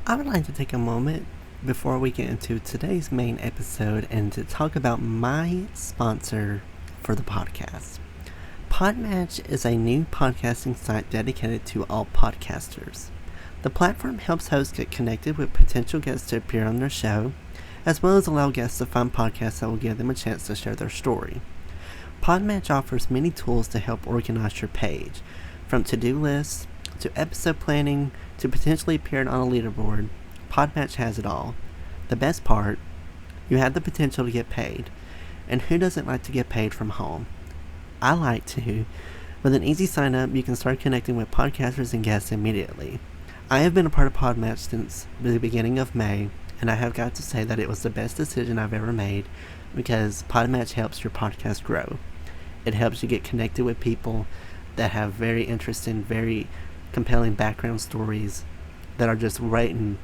I would like to take a moment before we get into today's main episode and to talk about my sponsor for the podcast. Podmatch is a new podcasting site dedicated to all podcasters. The platform helps hosts get connected with potential guests to appear on their show, as well as allow guests to find podcasts that will give them a chance to share their story. Podmatch offers many tools to help organize your page, from to-do lists to episode planning to potentially appearing on a leaderboard. Podmatch has it all. The best part, you have the potential to get paid. And who doesn't like to get paid from home? I like to. With an easy sign up, you can start connecting with podcasters and guests immediately. I have been a part of Podmatch since the beginning of May, and I have got to say that it was the best decision I've ever made because Podmatch helps your podcast grow. It helps you get connected with people that have very interesting, very compelling background stories that are just waiting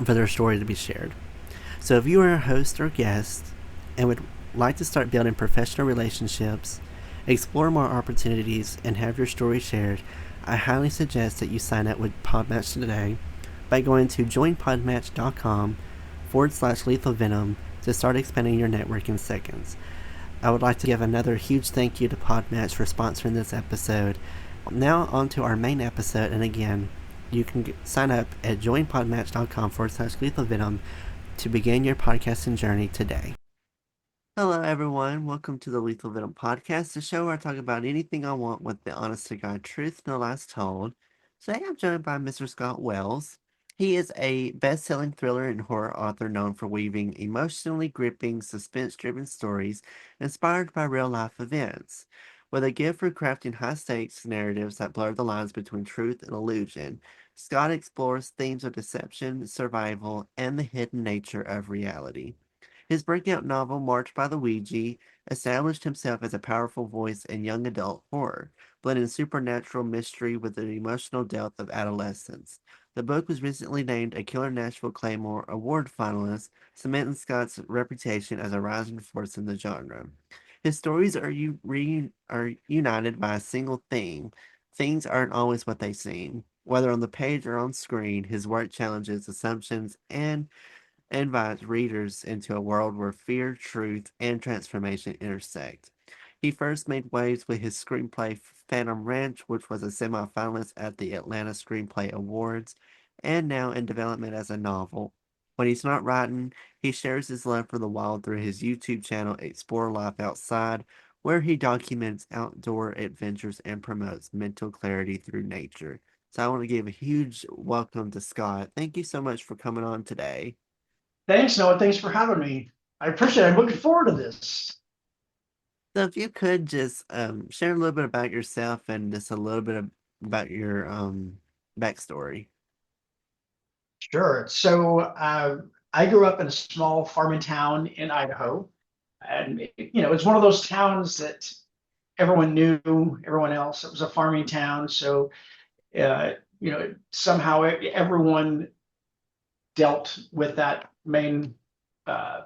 for their story to be shared. So if you are a host or guest and would like to start building professional relationships, explore more opportunities, and have your story shared, I highly suggest that you sign up with Podmatch today by going to joinpodmatch.com/lethal venom to start expanding your network in seconds. I would like to give another huge thank you to Podmatch for sponsoring this episode. Now on to our main episode, and again, you can sign up at joinpodmatch.com/lethal venom to begin your podcasting journey today. Hello everyone, welcome to the Lethal Venom Podcast, the show where I talk about anything I want with the honest to God truth, no lies told. Today I'm joined by Mr. Scott Wells. He is a best-selling thriller and horror author known for weaving emotionally gripping, suspense-driven stories inspired by real-life events. With a gift for crafting high-stakes narratives that blur the lines between truth and illusion, Scott explores themes of deception, survival, and the hidden nature of reality. His breakout novel, Marked by the Ouija, established himself as a powerful voice in young adult horror, blending supernatural mystery with the emotional depth of adolescence. The book was recently named a Killer Nashville Claymore Award finalist, cementing Scott's reputation as a rising force in the genre. His stories are united by a single theme. Things aren't always what they seem. Whether on the page or on screen, his work challenges assumptions and invites readers into a world where fear, truth, and transformation intersect. He first made waves with his screenplay Phantom Ranch, which was a semi-finalist at the Atlanta Screenplay Awards, and now in development as a novel. When he's not writing, he shares his love for the wild through his YouTube channel Explore Life Outside, where he documents outdoor adventures and promotes mental clarity through nature. So I want to give a huge welcome to Scott. Thank you so much for coming on today. Thanks, Noah. Thanks for having me. I appreciate it. I'm looking forward to this. So if you could just share a little bit about yourself and just a little bit about your backstory. Sure. I grew up in a small farming town in Idaho. And, it's one of those towns that everyone knew everyone else. It was a farming town. Somehow everyone dealt with that main uh,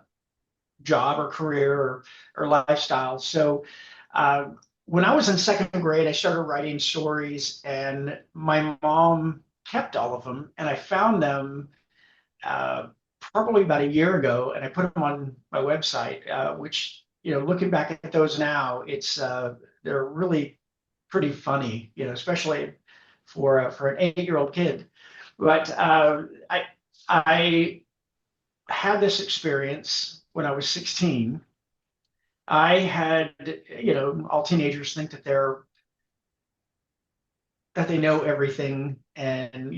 job or career or lifestyle. Uh, when I was in second grade, I started writing stories, and my mom kept all of them, and I found them uh, probably about a year ago, and I put them on my website. Which, looking back at those now, they're really pretty funny, especially for an 8-year-old kid. But I had this experience when I was 16. I had, all teenagers think that they know everything, and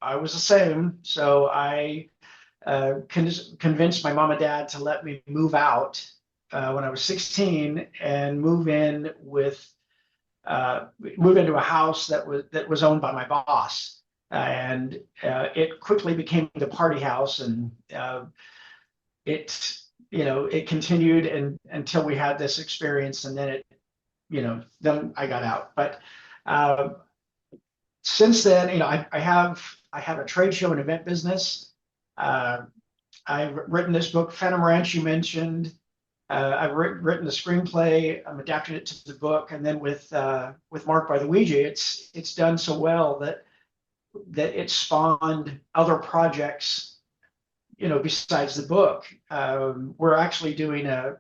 I was the same. So I convinced my mom and dad to let me move out when I was 16 and move into a house that was owned by my boss, and it quickly became the party house, and it it continued and until we had this experience, and then I got out. But uh, since then, I have a trade show and event business. uh, I've written this book Phantom Ranch you mentioned. I've written the screenplay. I'm adapting it to the book, and then with Mark by the Ouija, it's done so well that that it spawned other projects, besides the book. We're actually doing a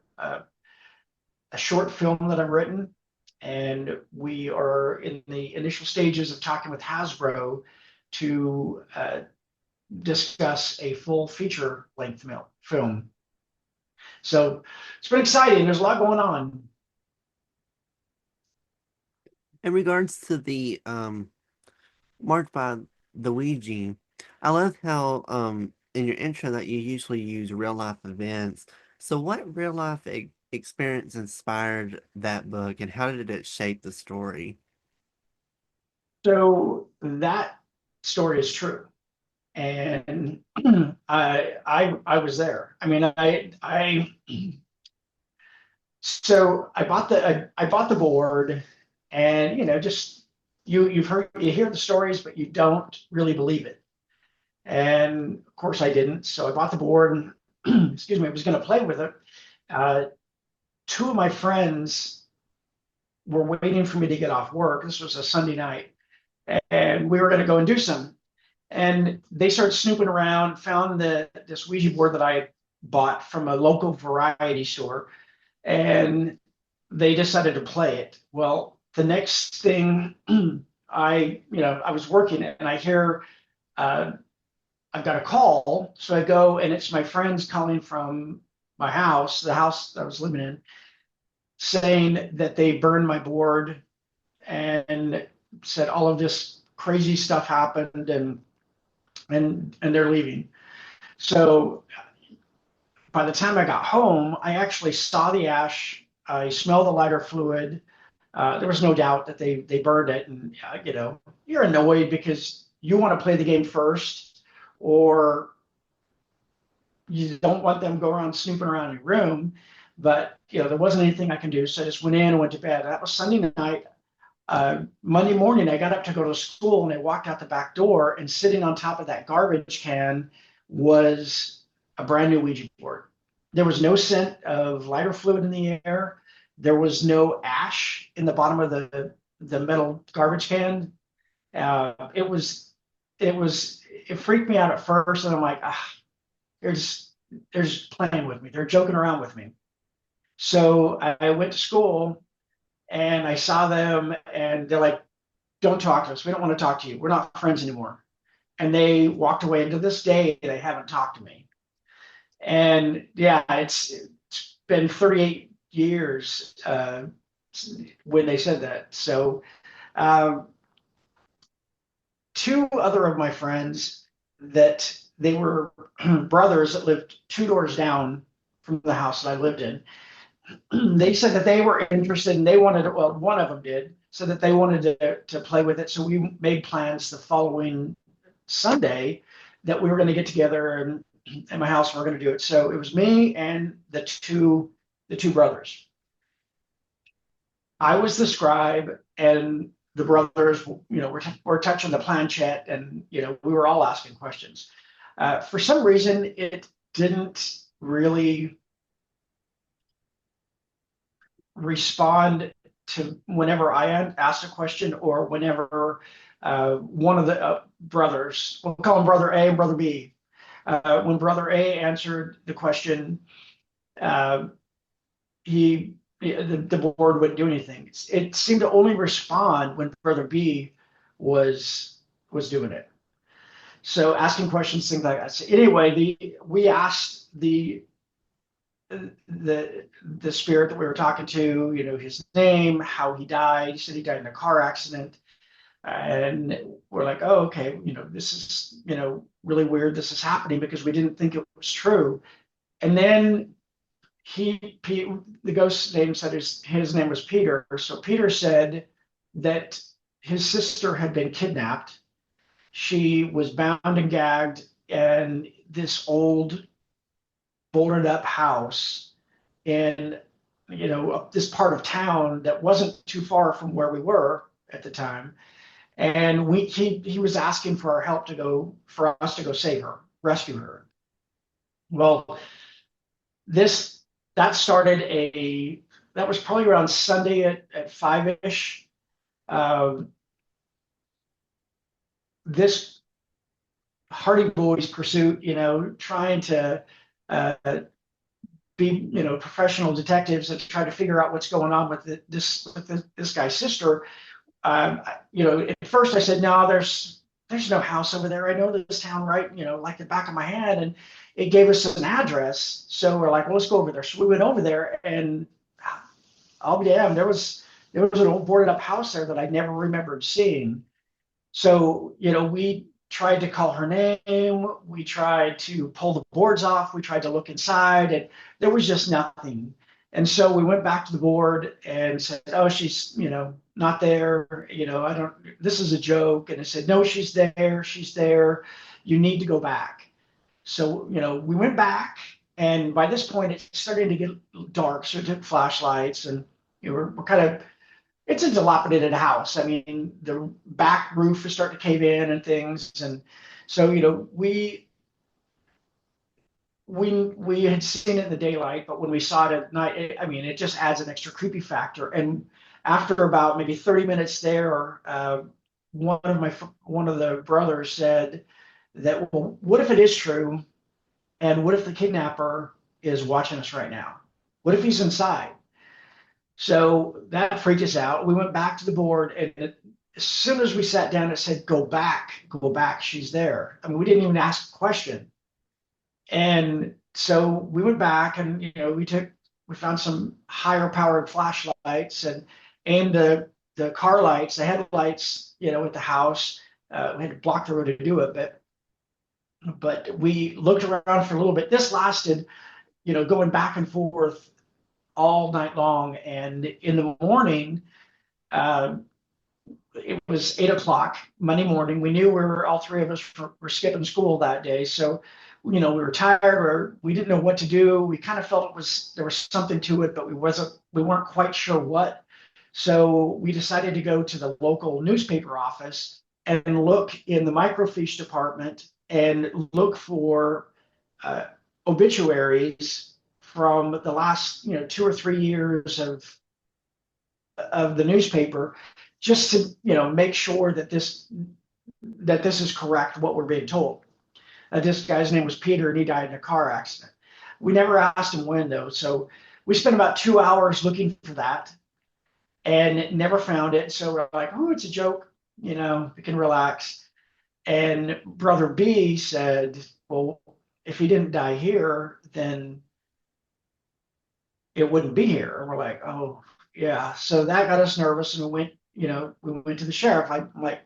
short film that I've written, and we are in the initial stages of talking with Hasbro to discuss a full feature length film. So it's been exciting. There's a lot going on. In regards to the marked by the Ouija, I love how in your intro that you usually use real life events. So what real life experience inspired that book, and how did it shape the story? So that story is true. And I was there. I mean, so I bought the board, and just you hear the stories, but you don't really believe it. And of course I didn't. So I bought the board and excuse me, I was going to play with it. Uh, Two of my friends were waiting for me to get off work. This was a Sunday night, and we were going to go and do some. And they started snooping around, found this Ouija board that I bought from a local variety store, and they decided to play it. Well, the next thing I was working and I hear uh, I've got a call. So I go, and it's my friends calling from my house, the house that I was living in, saying that they burned my board and said all of this crazy stuff happened, and they're leaving. So by the time I got home, I actually saw the ash. I smelled the lighter fluid. There was no doubt that they burned it, and you're annoyed because you want to play the game first, or you don't want them to go around snooping around your room. But there wasn't anything I can do, so I just went in and went to bed. That was Sunday night. Monday morning, I got up to go to school, and I walked out the back door, and sitting on top of that garbage can was a brand new Ouija board. There was no scent of lighter fluid in the air. There was no ash in the bottom of the metal garbage can. It was it freaked me out at first, and I'm like, they're just playing with me. They're joking around with me. So I went to school, and I saw them, and they're like, don't talk to us. We don't want to talk to you. We're not friends anymore. And they walked away. And to this day, they haven't talked to me. And yeah, it's been 38 years when they said that. So um, two other of my friends, that they were brothers that lived two doors down from the house that I lived in. They said that they were interested, and they wanted to, well, one of them did, so that they wanted to play with it. So we made plans the following Sunday that we were going to get together and at my house, and we're going to do it. So it was me and the two brothers. I was the scribe, and the brothers, were touching the planchette, and we were all asking questions. For some reason, it didn't really respond to whenever I asked a question, or whenever one of the brothers, we'll call him Brother A and Brother B. When Brother A answered the question, uh, the board wouldn't do anything. It seemed to only respond when Brother B was doing it. So asking questions, things like that. So anyway, we asked the spirit that we were talking to, his name, how he died. He said he died in a car accident. And we're like, oh, okay, this is, really weird. This is happening, because we didn't think it was true. And then the ghost's name said his name was Peter. So Peter said that his sister had been kidnapped. She was bound and gagged, and this old boarded up house in this part of town that wasn't too far from where we were at the time. And he was asking for our help for us to go save her, rescue her. Well, this that started that was probably around Sunday at 5-ish. this Hardy Boys pursuit, trying to uh, be, professional detectives that try to figure out what's going on with this guy's sister. Um, at first I said, no, there's no house over there. I know this town right, like the back of my hand. And it gave us an address. So we're like, well, let's go over there. So we went over there, and I'll be damned, there was an old boarded up house there that I never remembered seeing. So, we tried to call her name. We tried to pull the boards off. We tried to look inside, and there was just nothing. And so we went back to the board and said, oh, she's, not there. I don't, this is a joke. And it said, no, she's there. She's there. You need to go back. So, we went back, and by this point, it's starting to get dark. So we took flashlights, and we're kind of, it's a dilapidated house. I mean, the back roof is starting to cave in and things. And so, we had seen it in the daylight, but when we saw it at night, it just adds an extra creepy factor. And after about maybe 30 minutes there, one of the brothers said that, well, what if it is true? And what if the kidnapper is watching us right now? What if he's inside? So that freaked us out. We went back to the board, and as soon as we sat down, it said, go back, she's there. I mean, we didn't even ask a question. And so we went back, and we found some higher powered flashlights, and aimed the car lights, the headlights, at the house. We had to block the road to do it, but we looked around for a little bit. This lasted, going back and forth all night long. And in the morning, it was 8 o'clock Monday morning. We knew all three of us were skipping school that day. So, we were tired, or we didn't know what to do. We kind of felt there was something to it, but we weren't quite sure what. So we decided to go to the local newspaper office and look in the microfiche department and look for obituaries from the last 2 or 3 years of the newspaper, just to make sure that this is correct, what we're being told. This guy's name was Peter, and he died in a car accident. We never asked him when, though. So we spent about 2 hours looking for that and never found it. So we're like, oh, it's a joke. We can relax. And Brother B said, well, if he didn't die here, then it wouldn't be here. And we're like, oh, yeah. So that got us nervous, and we went to the sheriff. I'm like,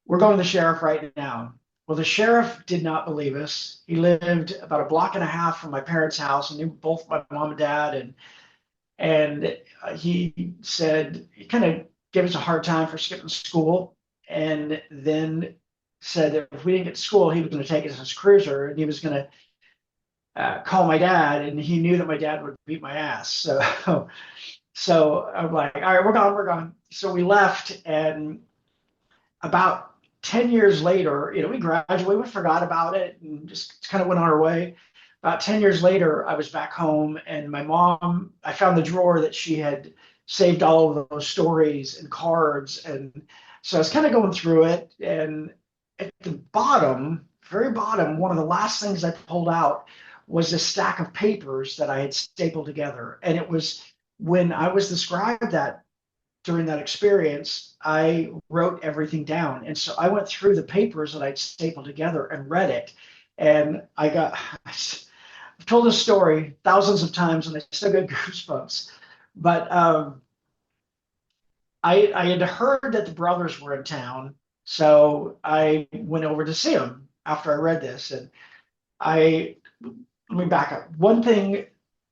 we're going to the sheriff right now. Well, the sheriff did not believe us. He lived about a block and a half from my parents' house, and knew both my mom and dad. And he said, he kind of gave us a hard time for skipping school, and then said that if we didn't get to school, he was going to take us in his cruiser, and he was going to call my dad, and he knew that my dad would beat my ass. So I'm like, all right, we're gone. So we left, and about 10 years later, we graduated, we forgot about it, and just kind of went on our way. About 10 years later, I was back home, and my mom, I found the drawer that she had saved all of those stories and cards. And so I was kind of going through it, and at the bottom, very bottom, one of the last things I pulled out was a stack of papers that I had stapled together. And it was when I was described that during that experience, I wrote everything down. And so I went through the papers that I'd stapled together and read it. And I've told this story thousands of times, and I still get goosebumps. But I had heard that the brothers were in town. So I went over to see them after I read this. And let me back up. One thing,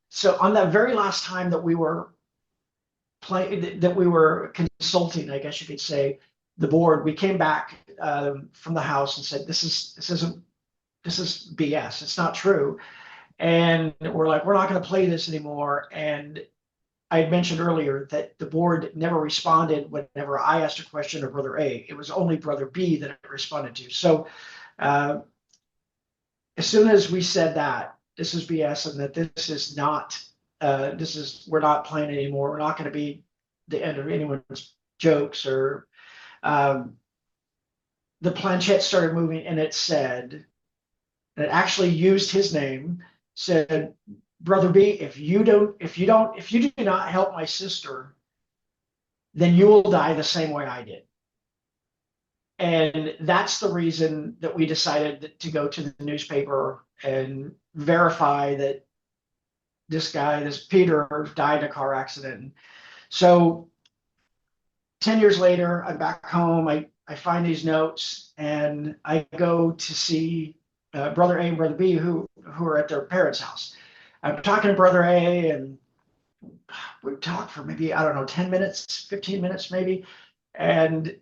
so on that very last time that we were consulting, I guess you could say, the board, we came back from the house and said, this is BS. It's not true. And we're like, we're not going to play this anymore. And I had mentioned earlier that the board never responded whenever I asked a question of Brother A. It was only Brother B that I responded to. So as soon as we said that this is BS, and that this is not, we're not playing anymore. We're not going to be the end of anyone's jokes, or the planchette started moving, and it said, and it actually used his name, said, Brother B, if you do not help my sister, then you will die the same way I did. And that's the reason that we decided to go to the newspaper and verify that this guy, this Peter, died in a car accident. So 10 years later, I'm back home. I find these notes and I go to see Brother A and Brother B, who are at their parents' house. I'm talking to Brother A, and we talked for maybe, I don't know, 10 minutes, 15 minutes maybe. And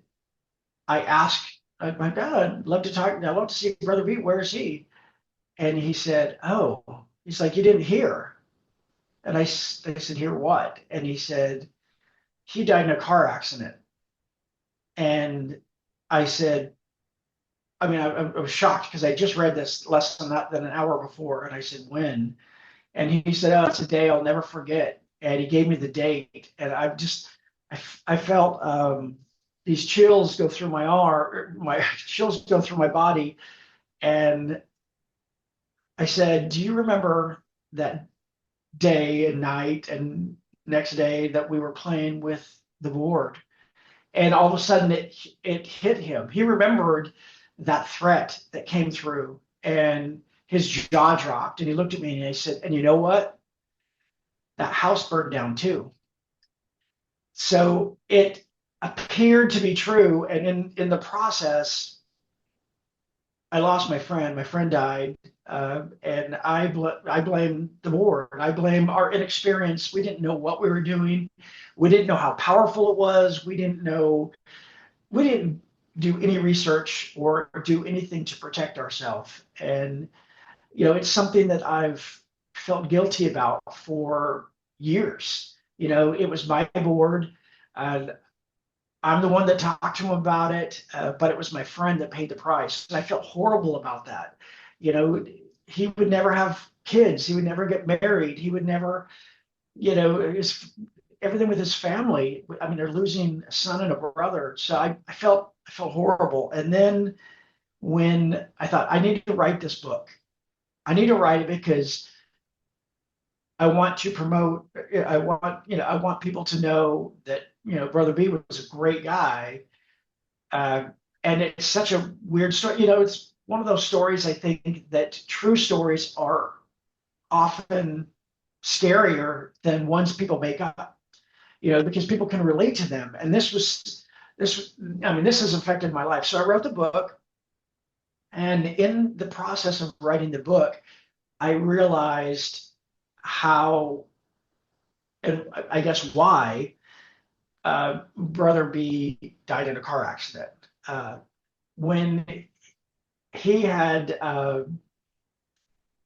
I asked, my dad, I'd love to talk, I'd love to see Brother B. Where is he? And he said, oh, he's like, you didn't hear. And I said, hear what? And he said, he died in a car accident. And I said, I mean, I was shocked because I just read this less than an hour before. And I said, when? And he said, oh, it's a day I'll never forget. And he gave me the date. And I felt these chills go through my arm, my chills go through my body. And I said, do you remember that day and night and next day that we were playing with the board? And all of a sudden it hit him. He remembered that threat that came through, and his jaw dropped, and he looked at me and he said, and you know what? That house burned down too. So it appeared to be true. And in the process, I lost my friend. My friend died. And I blame the board. I blame our inexperience. We didn't know what we were doing. We didn't know how powerful it was. We didn't do any research or do anything to protect ourselves. And, it's something that I've felt guilty about for years. It was my board. Uh, I'm the one that talked to him about it, but it was my friend that paid the price. And I felt horrible about that. You know, he would never have kids. He would never get married. He would never, everything with his family. I mean, they're losing a son and a brother. So I felt horrible. And then when I thought I need to write this book, I need to write it because I want to promote. I want people to know that Brother B was a great guy, uh, and it's such a weird story. It's one of those stories. I think that true stories are often scarier than ones people make up. Because people can relate to them. And this. I mean, this has affected my life. So I wrote the book, and in the process of writing the book, I realized how, and I guess why, Brother B died in a car accident. When he had, so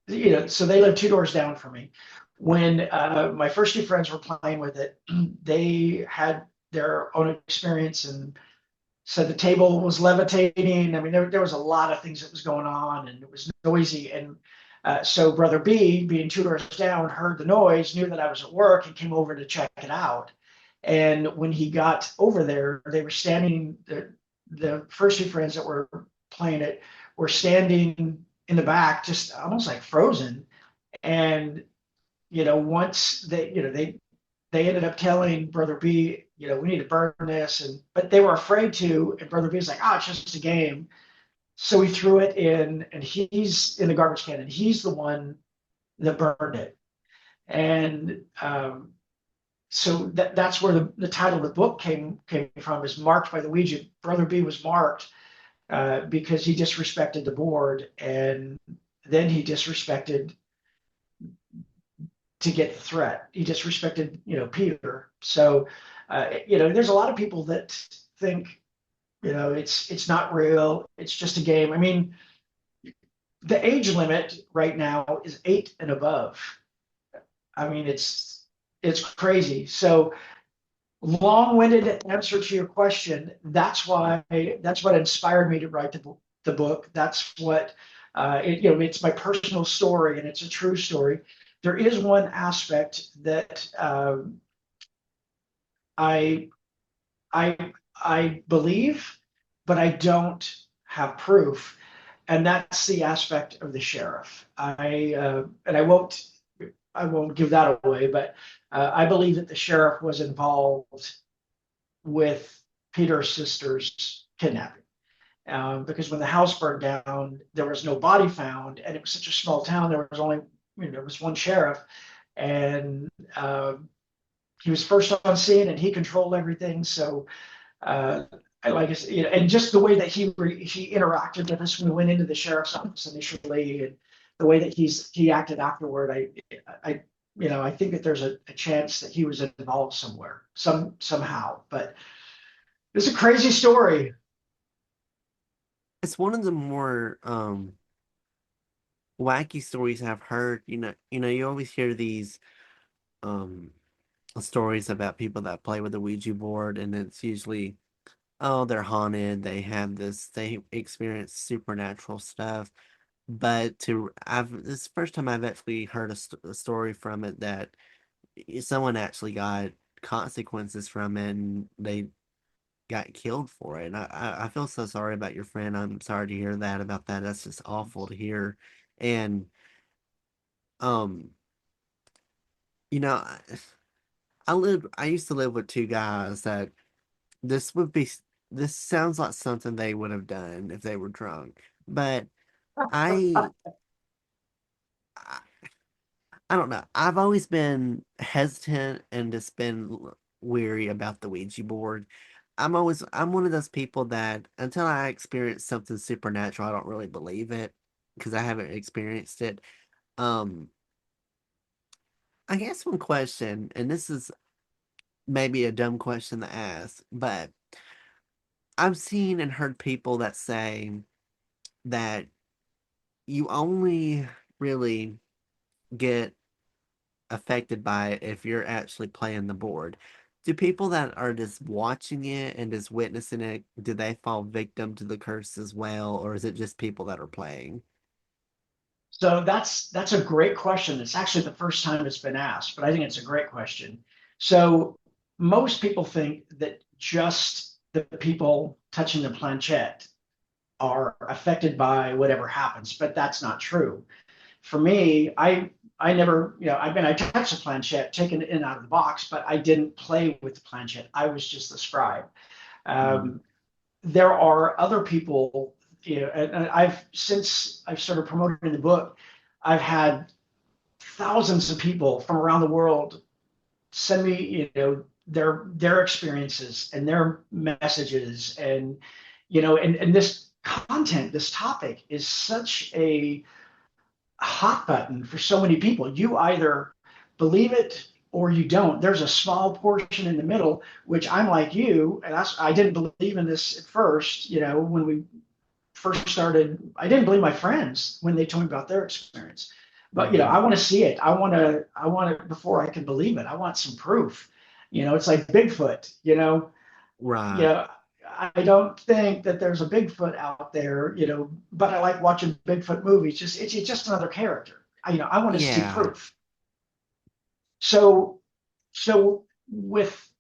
they lived two doors down from me. When my first two friends were playing with it, they had their own experience and said the table was levitating. I mean, there was a lot of things that was going on, and it was noisy. And so Brother B, being two doors down, heard the noise, knew that I was at work, and came over to check it out. And when he got over there, they were standing. The first two friends that were playing it were standing in the back, just almost like frozen. And once they ended up telling Brother B, we need to burn this, but they were afraid to. And Brother B's like, it's just a game. So he threw it in, and he's in the garbage can, and he's the one that burned it. And so that's where the title of the book came from, is marked by the Ouija. Brother B was marked because he disrespected the board, and then he disrespected to get the threat. He disrespected, Peter. So, there's a lot of people that think, it's not real. It's just a game. I mean, the age limit right now is 8 and above. I mean, it's crazy. So, long-winded answer to your question. That's what inspired me to write the book. That's what it's my personal story, and it's a true story. There is one aspect that I I believe, but I don't have proof, and that's the aspect of the sheriff. And I won't give that away, but I believe that the sheriff was involved with Peter's sister's kidnapping. Because when the house burned down, there was no body found, and it was such a small town. There was only, there was one sheriff, and he was first on scene, and he controlled everything. So uh, I like it, and just the way that he interacted with us when we went into the sheriff's office initially, and the way that he acted afterward. I I think that there's a chance that he was involved somewhere, somehow. But it's a crazy story. It's one of the more wacky stories I've heard. You always hear these um stories about people that play with the Ouija board, and it's usually, oh, they're haunted, they experience supernatural stuff. But this is the first time I've actually heard a story from it that someone actually got consequences from it, and they got killed for it. And I feel so sorry about your friend. I'm sorry to hear that about that. That's just awful to hear. And um, you know, I used to live with two guys that this would be this sounds like something they would have done if they were drunk. But I I, I don't know. I've always been hesitant and just been weary about the Ouija board. I'm one of those people that until I experience something supernatural, I don't really believe it because I haven't experienced it. Um, I guess one question, and this is maybe a dumb question to ask, but I've seen and heard people that say that you only really get affected by it if you're actually playing the board. Do people that are just watching it and just witnessing it, do they fall victim to the curse as well, or is it just people that are playing? So that's a great question. It's actually the first time it's been asked, but I think it's a great question. So most people think that just the people touching the planchette are affected by whatever happens, but that's not true. For me, I never, I touched the planchette, taken it in and out of the box, but I didn't play with the planchette. I was just the scribe. Mm. Um, there are other people, and since I've started promoting the book, I've had thousands of people from around the world send me, their experiences and their messages, and and this content, this topic is such a hot button for so many people. You either believe it or you don't. There's a small portion in the middle, which I'm like you, and I didn't believe in this at first. When we first started, I didn't believe my friends when they told me about their experience. But Hmm. I want to see it. I want it before I can believe it. I want some proof. It's like Bigfoot. Right. Yeah, I don't think that there's a Bigfoot out there, but I like watching Bigfoot movies. It's just another character. I want to see Yeah. proof. So, so with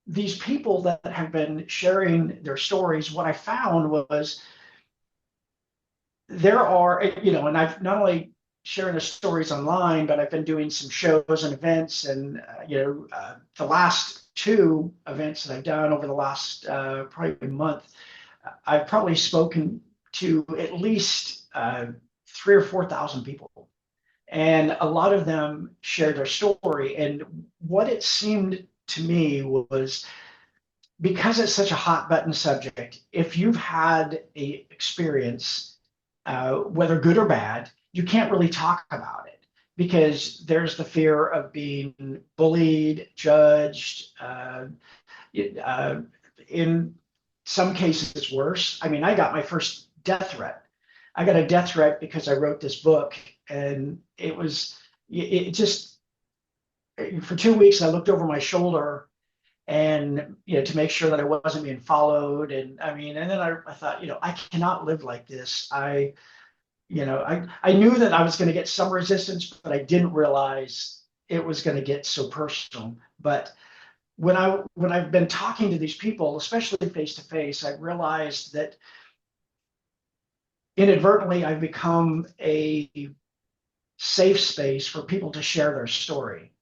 these people that have been sharing their stories, what I found was there are, and I've not only sharing the stories online, but I've been doing some shows and events, and the last two events that I've done over the last probably month, I've probably spoken to at least 3 or 4 thousand people, and a lot of them share their story. And what it seemed to me was, because it's such a hot button subject, if you've had a experience, whether good or bad, you can't really talk about it because there's the fear of being bullied, judged. Uh, in some cases, it's worse. I mean, I got my first death threat. I got a death threat because I wrote this book, and it just, for 2 weeks, I looked over my shoulder, and to make sure that I wasn't being followed. And I mean, and then I thought, I cannot live like this. I knew that I was going to get some resistance, but I didn't realize it was going to get so personal. But when I've been talking to these people, especially face to face, I realized that inadvertently I've become a safe space for people to share their story,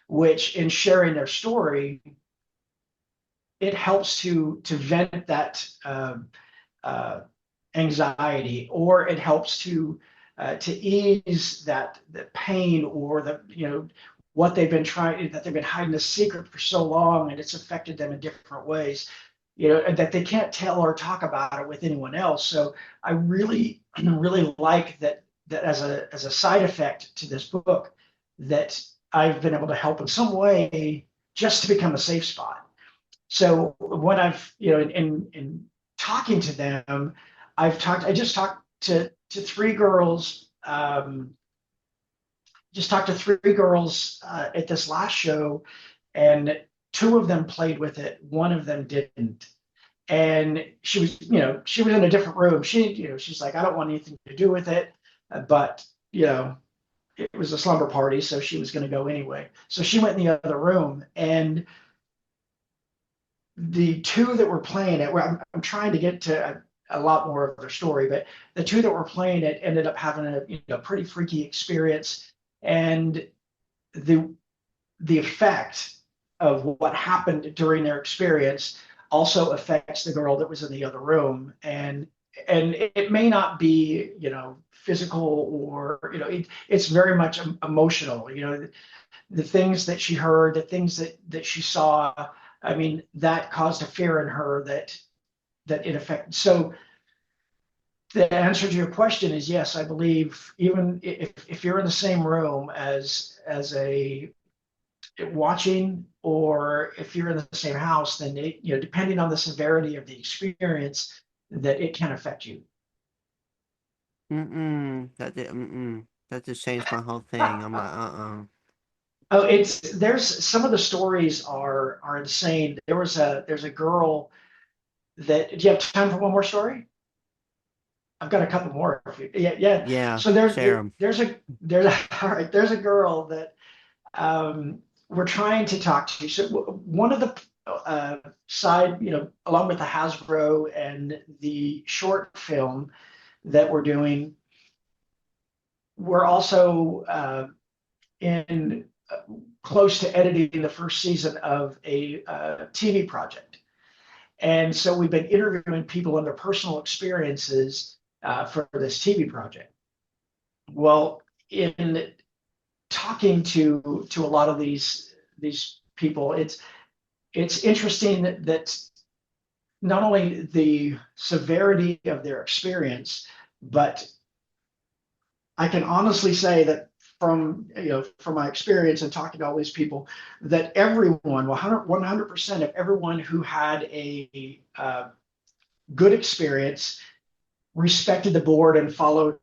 which in sharing their story, it helps to vent that uh, anxiety, or it helps to ease that pain, or what they've been trying, that they've been hiding a secret for so long, and it's affected them in different ways, and that they can't tell or talk about it with anyone else. So I really really like that as a side effect to this book, that I've been able to help in some way just to become a safe spot. So when I've, in talking to them, I just talked to three girls, at this last show, and two of them played with it, one of them didn't. And she was in a different room. She's like, I don't want anything to do with it. But, it was a slumber party, so she was going to go anyway. So she went in the other room, and the two that were playing it, well, I'm trying to get to a lot more of their story, but the two that were playing it ended up having a pretty freaky experience, and the the effect of what happened during their experience also affects the girl that was in the other room, and it may not be physical, or it's very much emotional. The things that she heard, the things that she saw, I mean, that caused a fear in her that it affected. So the answer to your question is yes. I believe even if you're in the same room as a watching, or if you're in the same house, then depending on the severity of the experience, that it can affect you. That just changed my whole thing. I'm like, Oh, there's some of the stories are insane. There's a girl that. Do you have time for one more story? I've got a couple more. Yeah, yeah. Yeah, So share them. all right. There's a girl that we're trying to talk to. So one of the side, along with the Hasbro and the short film that we're doing, we're also in close to editing the first season of a TV project. And so we've been interviewing people and their personal experiences for this TV project. Well, in talking to a lot of these people, it's interesting that not only the severity of their experience, but I can honestly say that from my experience and talking to all these people, that everyone, 100% of everyone who had a good experience respected the board and followed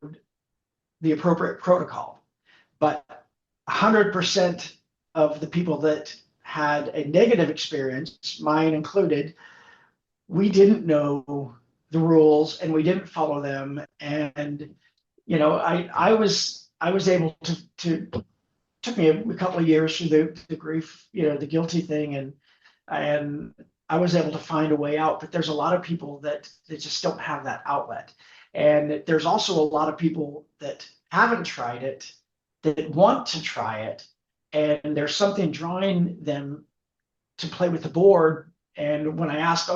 the appropriate protocol. But 100% of the people that had a negative experience, mine included, we didn't know the rules and we didn't follow them. And I was able to took me a couple of years through the grief, the guilty thing, and I was able to find a way out. But there's a lot of people that just don't have that outlet, and there's also a lot of people that haven't tried it, that want to try it, and there's something drawing them to play with the board. And when I ask,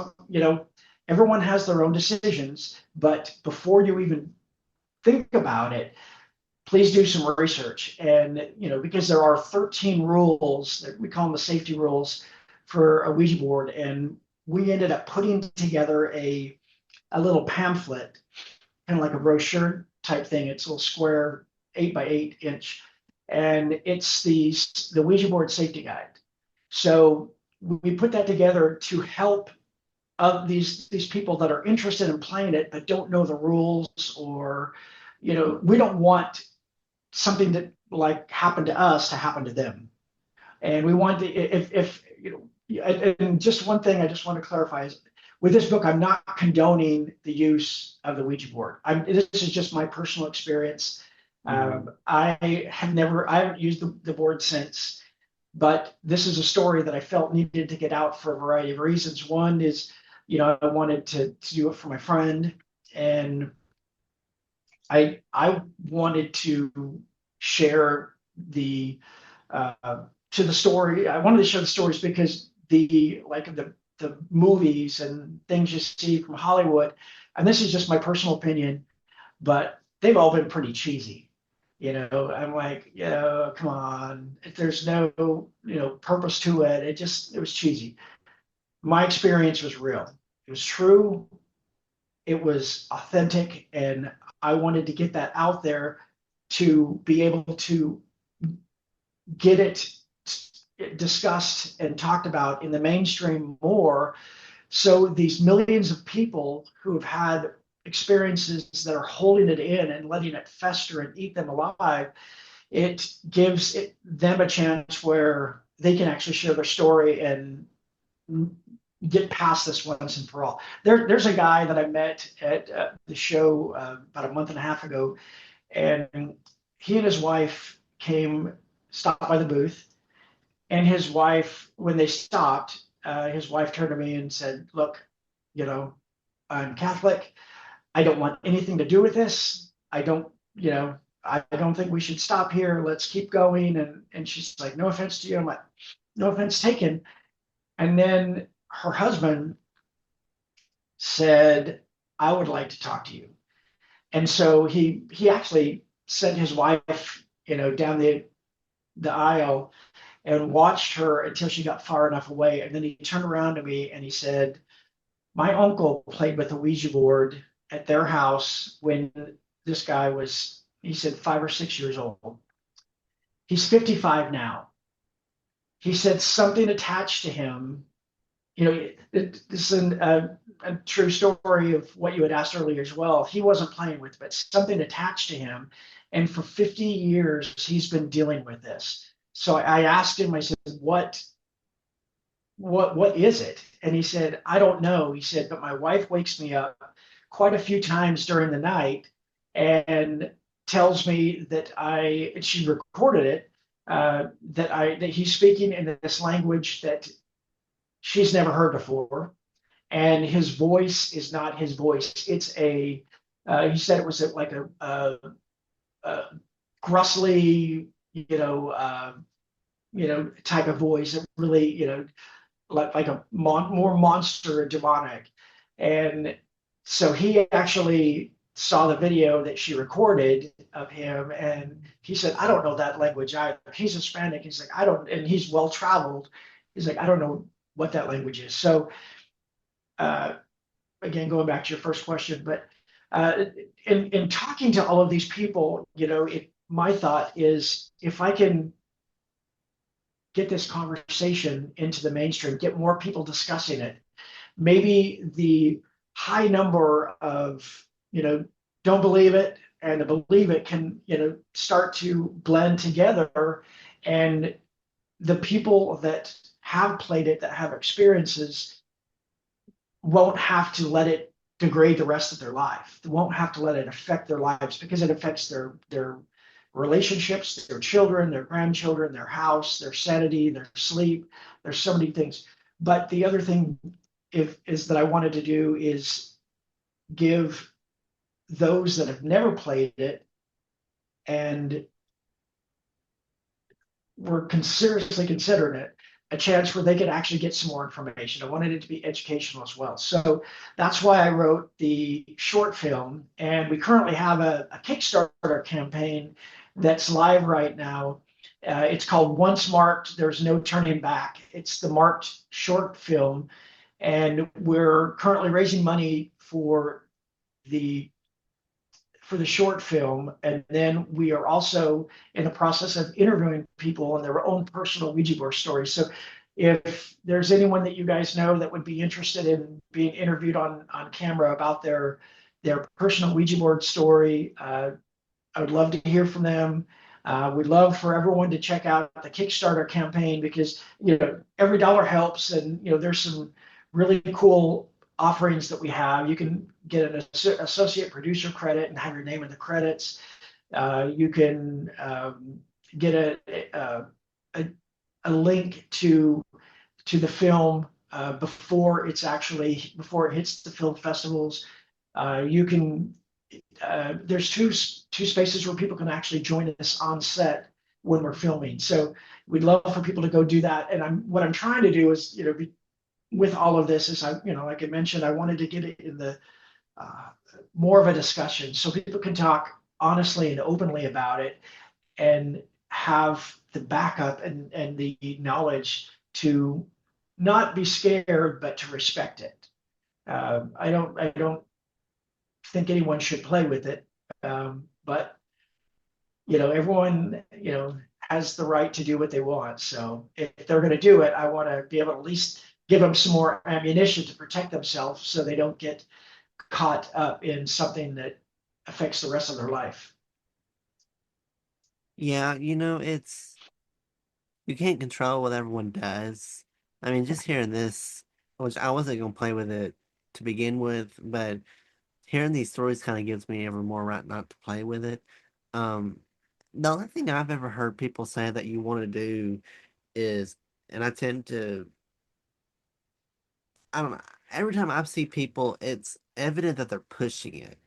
everyone has their own decisions, but before you even think about it, please do some research. And because there are 13 rules, that we call them the safety rules, for a Ouija board, and we ended up putting together a little pamphlet, kind of like a brochure type thing. It's a little square, 8 by 8 inch, and it's the Ouija board safety guide. So we put that together to help these people that are interested in playing it but don't know the rules, or we don't want something that like happened to us to happen to them. And we want to, if and just one thing I just want to clarify is, with this book, I'm not condoning the use of the Ouija board. This is just my personal experience. I haven't used the board since, but this is a story that I felt needed to get out for a variety of reasons. One is, I wanted to do it for my friend, and I wanted to share the uh, to the story. I wanted to share the stories because the movies and things you see from Hollywood, and this is just my personal opinion, but they've all been pretty cheesy. I'm like, come on. There's no, purpose to it. It was cheesy. My experience was real. It was true. It was authentic, and I wanted to get that out there to be able to get it discussed and talked about in the mainstream more. So these millions of people who have had experiences that are holding it in and letting it fester and eat them alive, it gives them a chance where they can actually share their story and get past this once and for all. There's a guy that I met at the show about a month and a half ago, and he and his wife stopped by the booth, and his wife, when they stopped, his wife turned to me and said, "Look, you know, I'm Catholic. I don't want anything to do with this. I don't think we should stop here. Let's keep going." And she's like, "No offense to you." I'm like, "No offense taken." And then her husband said, "I would like to talk to you." And so he actually sent his wife, down the aisle and watched her until she got far enough away. And then he turned around to me and he said, "My uncle played with a Ouija board at their house when this guy was," he said, 5 or 6 years old. He's 55 now. He said something attached to him. This is a true story of what you had asked earlier as well. He wasn't playing with, but something attached to him. And for 50 years, he's been dealing with this. So I asked him, I said, what is it? And he said, "I don't know." He said, "But my wife wakes me up quite a few times during the night and tells me and she recorded it, that he's speaking in this language that she's never heard before. And his voice is not his voice. He said it was like a grussly, type of voice that really, like a more monster, demonic. And so he actually saw the video that she recorded of him, and he said, "I don't know that language either." He's Hispanic. He's like, "I don't," and he's well traveled. He's like, "I don't know what that language is." So uh, again, going back to your first question, but in talking to all of these people, my thought is, if I can get this conversation into the mainstream, get more people discussing it, maybe the high number of, don't believe it and the believe it can, start to blend together. And the people that have played it, that have experiences, won't have to let it degrade the rest of their life. They won't have to let it affect their lives, because it affects their relationships, their children, their grandchildren, their house, their sanity, their sleep. There's so many things. But the other thing is that I wanted to do is give those that have never played it and were seriously considering it a chance where they could actually get some more information. I wanted it to be educational as well. So that's why I wrote the short film. And we currently have a Kickstarter campaign that's live right now. It's called Once Marked, There's No Turning Back. It's the marked short film. And we're currently raising money for the short film, and then we are also in the process of interviewing people on their own personal Ouija board stories. So if there's anyone that you guys know that would be interested in being interviewed on camera about their personal Ouija board story, I would love to hear from them. We'd love for everyone to check out the Kickstarter campaign, because every dollar helps, and there's some really cool offerings that we have. You can get an associate producer credit and have your name in the credits. You can get a link to the film before it hits the film festivals. You can, there's two spaces where people can actually join us on set when we're filming. So we'd love for people to go do that. And what I'm trying to do is, with all of this is like I mentioned, I wanted to get it in the uh, more of a discussion so people can talk honestly and openly about it and have the backup and the knowledge to not be scared, but to respect it. I don't think anyone should play with it. But everyone, has the right to do what they want. So if they're going to do it, I want to be able to at least give them some more ammunition to protect themselves so they don't get caught up in something that affects the rest of their life. Yeah, you can't control what everyone does. I mean, just hearing this, which I wasn't gonna play with it to begin with, but hearing these stories kind of gives me ever more right not to play with it. Um, the only thing I've ever heard people say that you want to do is, and I tend to, I don't know, every time I see people, it's evident that they're pushing it.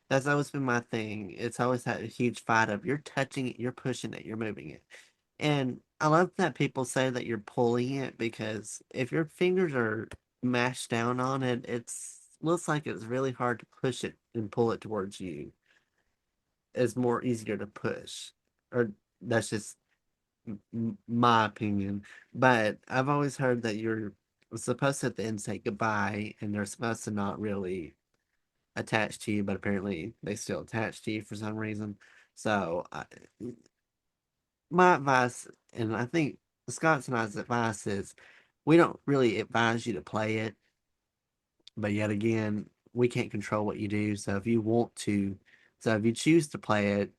That's always been my thing. It's always had a huge fight of you're touching it, you're pushing it, you're moving it. And I love that people say that you're pulling it because if your fingers are mashed down on it, it's looks like it's really hard to push it and pull it towards you. It's more easier to push. Or that's just my opinion. But I've always heard that you're supposed to at the end say goodbye and they're supposed to not really attach to you, but apparently they still attach to you for some reason. So my advice, and I think Scott's and I's advice is we don't really advise you to play it, but yet again, we can't control what you do. So if you want to, so if you choose to play it,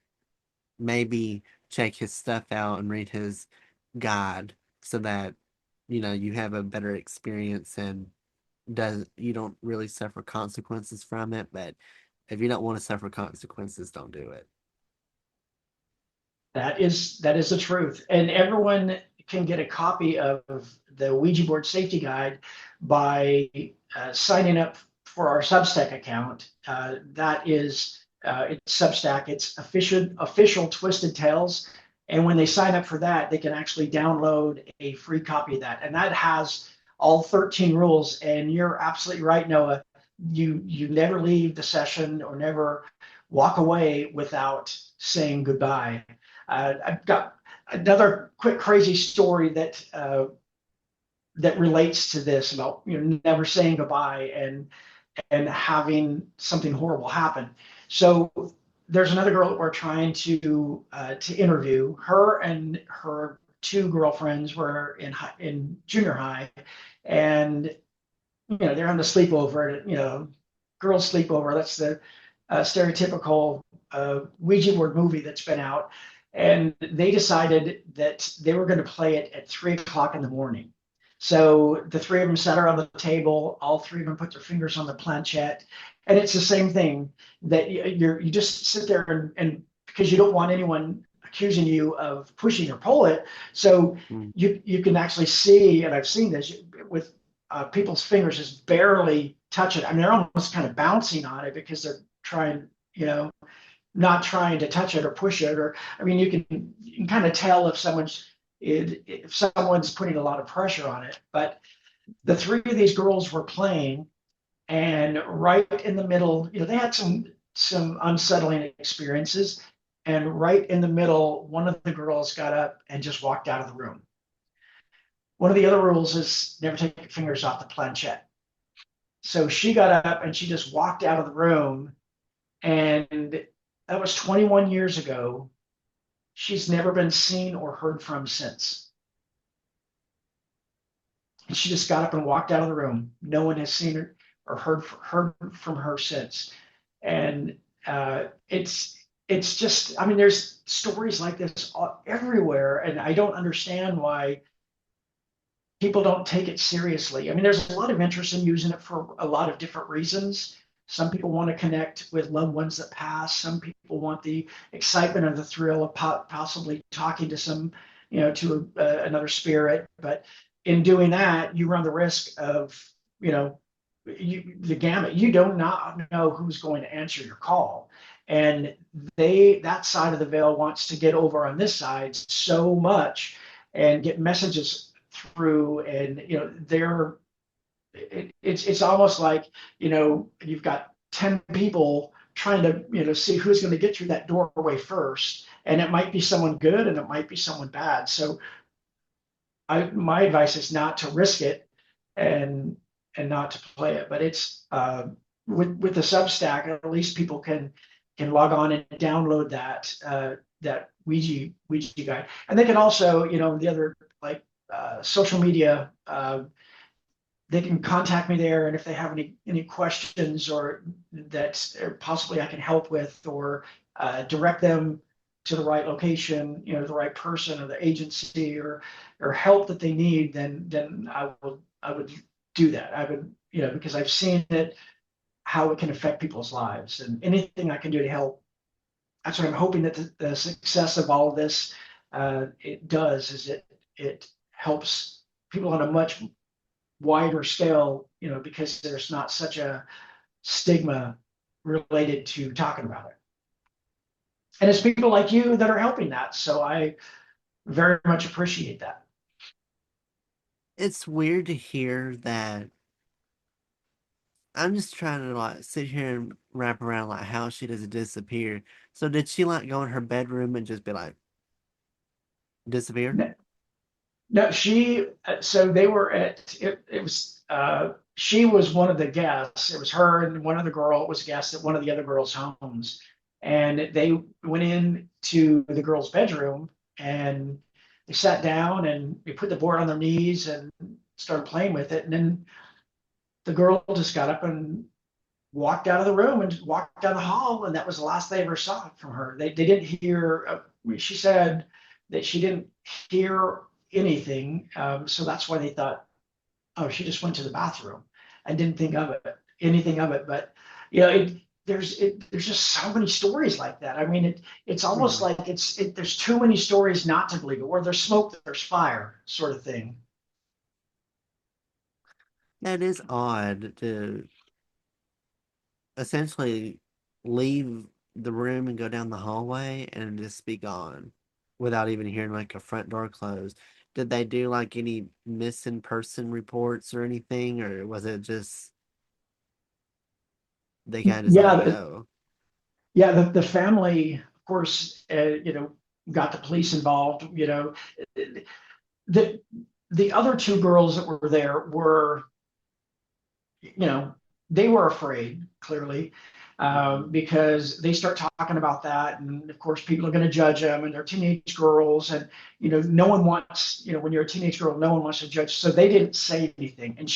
maybe check his stuff out and read his guide so that you have a better experience and does you don't really suffer consequences from it. But if you don't want to suffer consequences, don't do it. That is the truth. And everyone can get a copy of the Ouija board safety guide by signing up for our Substack account. That is it's Substack. It's official Twisted Tales. And when they sign up for that, they can actually download a free copy of that. And that has all 13 rules. And you're absolutely right, Noah. You never leave the session or never walk away without saying goodbye. I've got another quick crazy story that relates to this about never saying goodbye and having something horrible happen. So there's another girl that we're trying to interview. Her and her two girlfriends were in junior high, and they're on the sleepover. Girls sleepover. That's the stereotypical Ouija board movie that's been out. And they decided that they were going to play it at 3 o'clock in the morning. So the three of them sat around the table. All three of them put their fingers on the planchette, and it's the same thing that you just sit there and because you don't want anyone accusing you of pushing or pull it, so Mm. you can actually see, and I've seen this with people's fingers just barely touch it. I mean, they're almost kind of bouncing on it because they're trying, not trying to touch it or push it. Or, I mean, you can kind of tell if someone's putting a lot of pressure on it. But the three of these girls were playing, and right in the middle, they had some unsettling experiences. And right in the middle, one of the girls got up and just walked out of the room. One of the other rules is never take your fingers off the planchette. So she got up and she just walked out of the room, and that was 21 years ago. She's never been seen or heard from since. And she just got up and walked out of the room. No one has seen her or heard from her since. And it's just, I mean, there's stories like this everywhere, and I don't understand why people don't take it seriously. I mean, there's a lot of interest in using it for a lot of different reasons. Some people want to connect with loved ones that pass. Some people want the excitement of the thrill of possibly talking to another spirit. But in doing that, you run the risk of, the gamut. You do not know who's going to answer your call, and that side of the veil wants to get over on this side so much and get messages through, and it's almost like you've got 10 people trying to see who's going to get through that doorway first, and it might be someone good and it might be someone bad. So my advice is not to risk it, and not to play it. But it's with the Substack, at least people can log on and download that Ouija guide, and they can also, the other, like, social media. They can contact me there, and if they have any questions or that possibly I can help with, or direct them to the right location, the right person or the agency, or help that they need, then I would do that. I would, because I've seen it, how it can affect people's lives, and anything I can do to help. That's what I'm hoping that the success of all of this, it does, is it helps people on a much wider scale, because there's not such a stigma related to talking about it. And it's people like you that are helping that. So I very much appreciate that. It's weird to hear that. I'm just trying to like sit here and wrap around like how she does disappear. So did she like go in her bedroom and just be like disappear? No, so they were it was, she was one of the guests. It was her and one other girl was guests at one of the other girls' homes. And they went in to the girl's bedroom, and they sat down and they put the board on their knees and started playing with it. And then the girl just got up and walked out of the room and walked down the hall, and that was the last they ever saw from her. They didn't hear. She said that she didn't hear anything, so that's why they thought, oh, she just went to the bathroom, and didn't think of it, anything of it. But there's just so many stories like that. I mean, it's almost Hmm. like there's too many stories not to believe it. Where there's smoke, there's fire, sort of thing. That is odd to essentially leave the room and go down the hallway and just be gone without even hearing like a front door close. Did they do like any missing person reports or anything, or was it just they kind of just let it Yeah, go? yeah. The family, of course, got the police involved. The the other two girls that were there were, you know, they were afraid, clearly, Hmm. because they start talking about that, and of course, people are going to judge them, and they're teenage girls, and no one wants, when you're a teenage girl, no one wants to judge. So they didn't say anything, and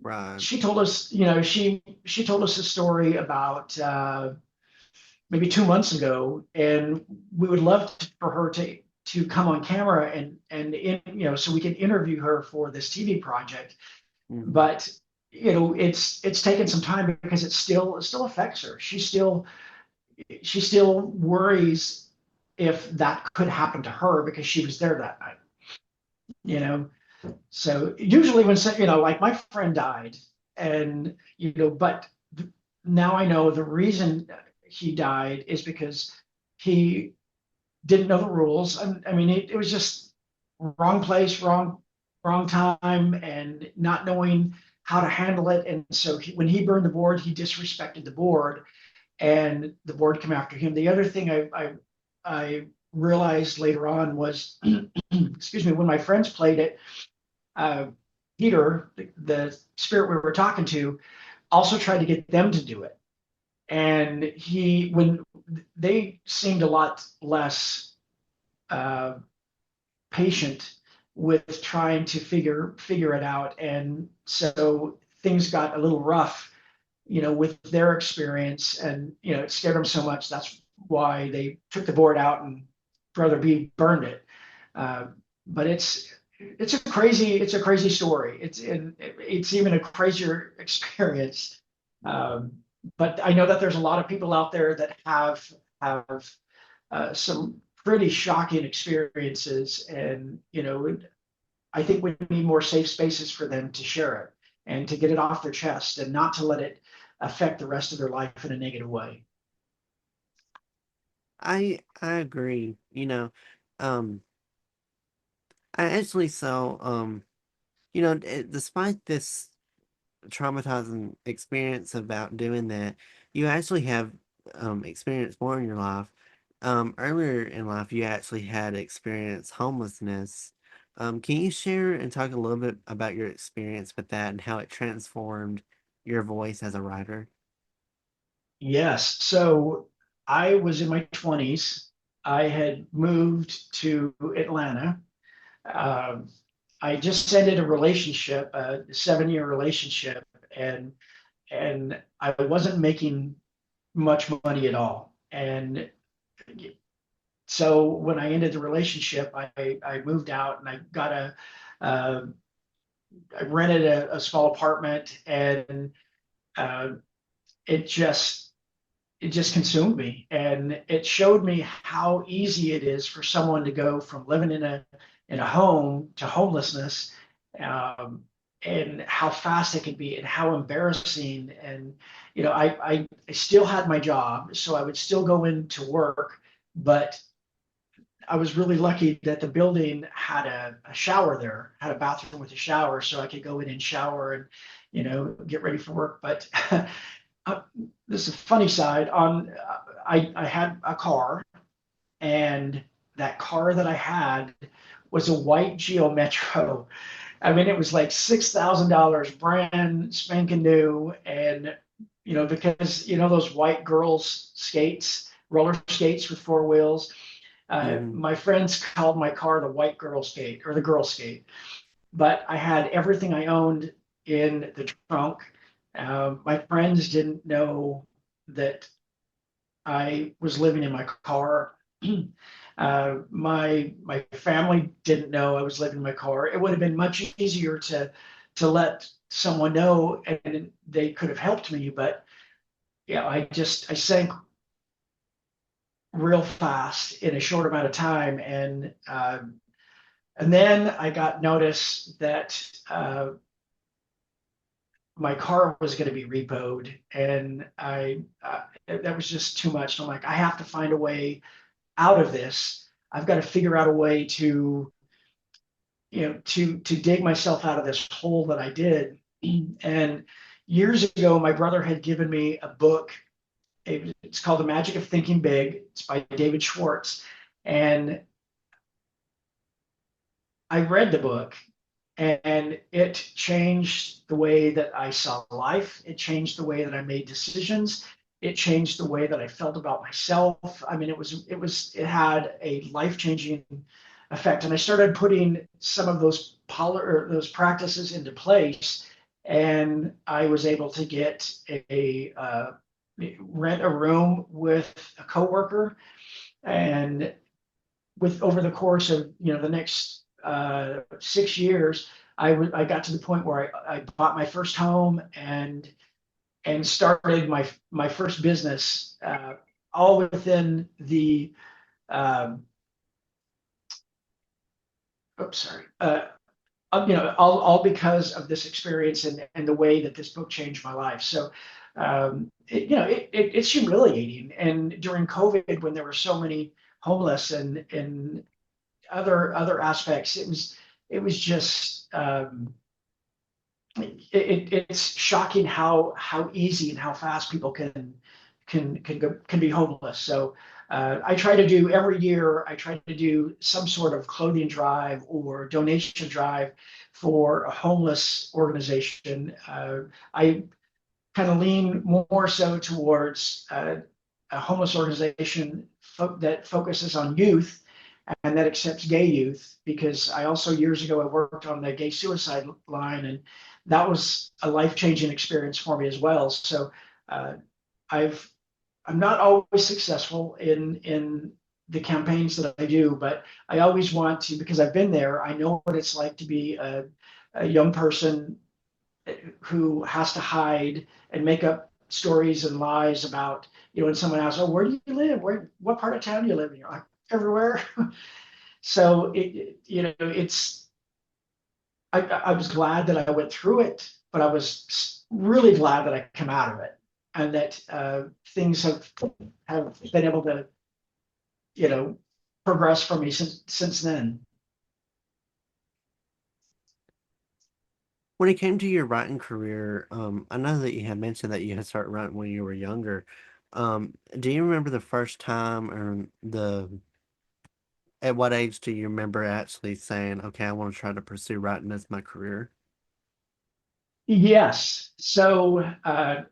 Right. she told us, she told us a story about, maybe 2 months ago, and we would love for her to come on camera, so we can interview her for this TV project. Hmm. But it's taken some time, because it still affects her. She still worries if that could happen to her, because she was there that night. You know, so usually when, like, my friend died, and but now I know the reason he died is because he didn't know the rules. I mean, it was just wrong place, wrong time, and not knowing how to handle it. And so when he burned the board, he disrespected the board, and the board came after him. The other thing I realized later on was, excuse me, when my friends played it, uh, Peter, the spirit we were talking to, also tried to get them to do it. And when they seemed a lot less uh, patient with trying to figure it out, and so things got a little rough, with their experience, and it scared them so much. That's why they took the board out, and Brother B burned it. Uh, but it's a crazy story. It's even a crazier experience. Um, but I know that there's a lot of people out there that have some pretty shocking experiences, and I think we need more safe spaces for them to share it. and to get it off their chest and not to let it affect the rest of their life in a negative way. I agree. Um, I actually saw despite this traumatizing experience about doing that, you actually have experienced more in your life. Earlier in life, you actually had experienced homelessness. Can you share and talk a little bit about your experience with that and how it transformed your voice as a writer? Yes. So I was in my 20s. I had moved to Atlanta. Um, I just ended a relationship, a 7-year relationship, and I wasn't making much money at all. And so when I ended the relationship, I moved out and I got uh, I rented a small apartment, and uh, it just it just consumed me, and it showed me how easy it is for someone to go from living in a home to homelessness, um, and how fast it can be and how embarrassing. And I still had my job, so I would still go into work, but I was really lucky that the building had a shower there, had a bathroom with a shower, so I could go in and shower and, get ready for work. But uh, this is a funny side. I had a car, and that car that I had was a white Geo Metro. I mean, it was like $6,000, brand spanking new, and because those white girls skates, roller skates with four wheels. Hmm. My friends called my car the white girl skate or the girl skate, but I had everything I owned in the trunk. My friends didn't know that I was living in my car. My family didn't know I was living in my car. It would have been much easier to let someone know, and they could have helped me. But yeah, I sank real fast in a short amount of time, and then I got notice that my car was going to be repoed, and that was just too much. And I'm like, I have to find a way out of this. I've got to figure out a way to to dig myself out of this hole that I did. And years ago, my brother had given me a book. It's called The Magic of Thinking Big. It's by David Schwartz, and I read the book, and it changed the way that I saw life. It changed the way that I made decisions. It changed the way that I felt about myself. I mean, it had a life-changing effect. And I started putting some of those practices into place, and I was able to get a rent a room with a coworker, and with over the course of the next 6 years, I got to the point where I bought my first home, and started my first business, all within the oops, sorry, all because of this experience, and the way that this book changed my life. So it's humiliating. And during COVID, when there were so many homeless, and other aspects, it was just it's shocking how easy and how fast people can be homeless. So I try to do every year. I try to do some sort of clothing drive or donation drive for a homeless organization. I kind of lean more so towards a homeless organization that focuses on youth and that accepts gay youth, because I also years ago I worked on the gay suicide line, and that was a life-changing experience for me as well. So uh, I've I'm not always successful in the campaigns that I do, but I always want to, because I've been there. I know what it's like to be a young person who has to hide and make up stories and lies about, when someone asks, oh, where do you live? What part of town do you live in? You're like, everywhere. So it's, I was glad that I went through it, but I was really glad that I came out of it, and that things have been able to, you know, progress for me since then. When it came to your writing career, I know that you had mentioned that you had started writing when you were younger. Do you remember the first time or at what age do you remember actually saying, okay, I want to try to pursue writing as my career? Yes. So, I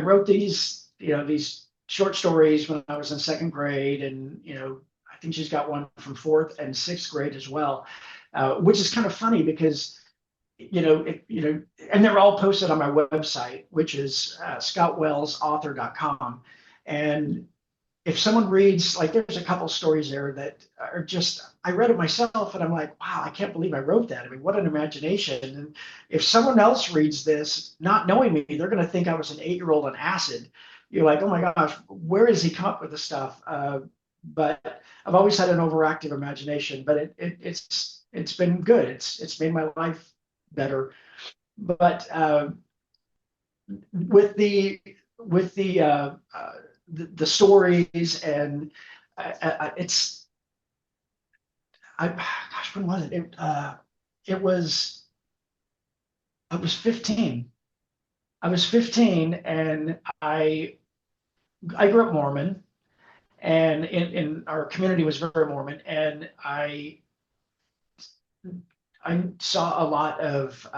wrote these short stories when I was in second grade, and I think she's got one from fourth and sixth grade as well, which is kind of funny because and they're all posted on my website, which is scottwellsauthor.com. And if someone reads, like, there's a couple stories there that are just, I read it myself and I'm like, wow, I can't believe I wrote that. I mean, what an imagination. And if someone else reads this, not knowing me, they're going to think I was an 8-year-old on acid. You're like, oh my gosh, where does he come up with this stuff? But I've always had an overactive imagination, but it's been good. It's made my life better. But with the stories, and it's gosh, when was it? It was I was 15. I was 15, and I grew up Mormon, and in our community was very Mormon, and I saw a lot of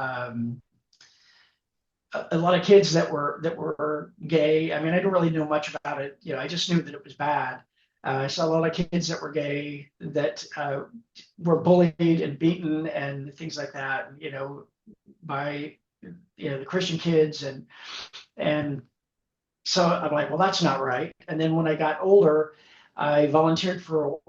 kids that were gay. I mean, I didn't really know much about it. I just knew that it was bad. I saw a lot of kids that were gay that were bullied and beaten and things like that. By the Christian kids, and so I'm like, well, that's not right. And then when I got older, I volunteered for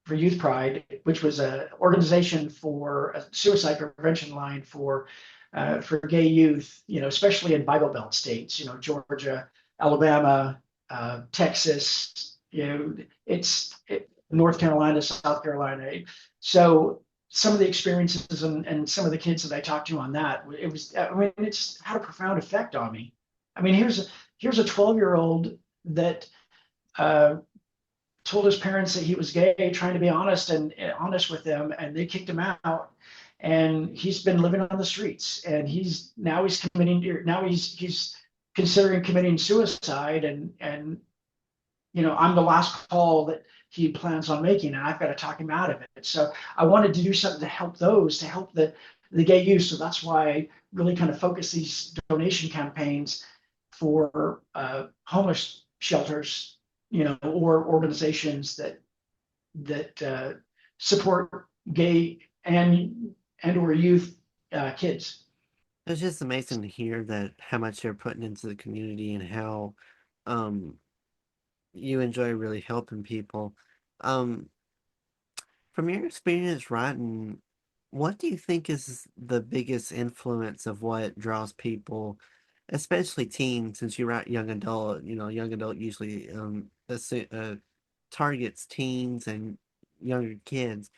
Youth Pride, which was an organization for a suicide prevention line for gay youth, especially in Bible Belt states, Georgia, Alabama, Texas, North Carolina, South Carolina. So some of the experiences and some of the kids that I talked to on that, I mean, it's had a profound effect on me. I mean, here's a 12-year-old that uh, told his parents that he was gay, trying to be honest with them, and they kicked him out. And he's been living on the streets, and he's considering committing suicide, and I'm the last call that he plans on making, and I've got to talk him out of it. So I wanted to do something to help the gay youth. So that's why I really kind of focus these donation campaigns for homeless shelters, or organizations that support gay and or youth kids. It's just amazing to hear that how much you're putting into the community and how um you enjoy really helping people. Um, from your experience writing, what do you think is the biggest influence of what draws people, especially teens, since you write young adult, young adult usually targets teens and younger kids.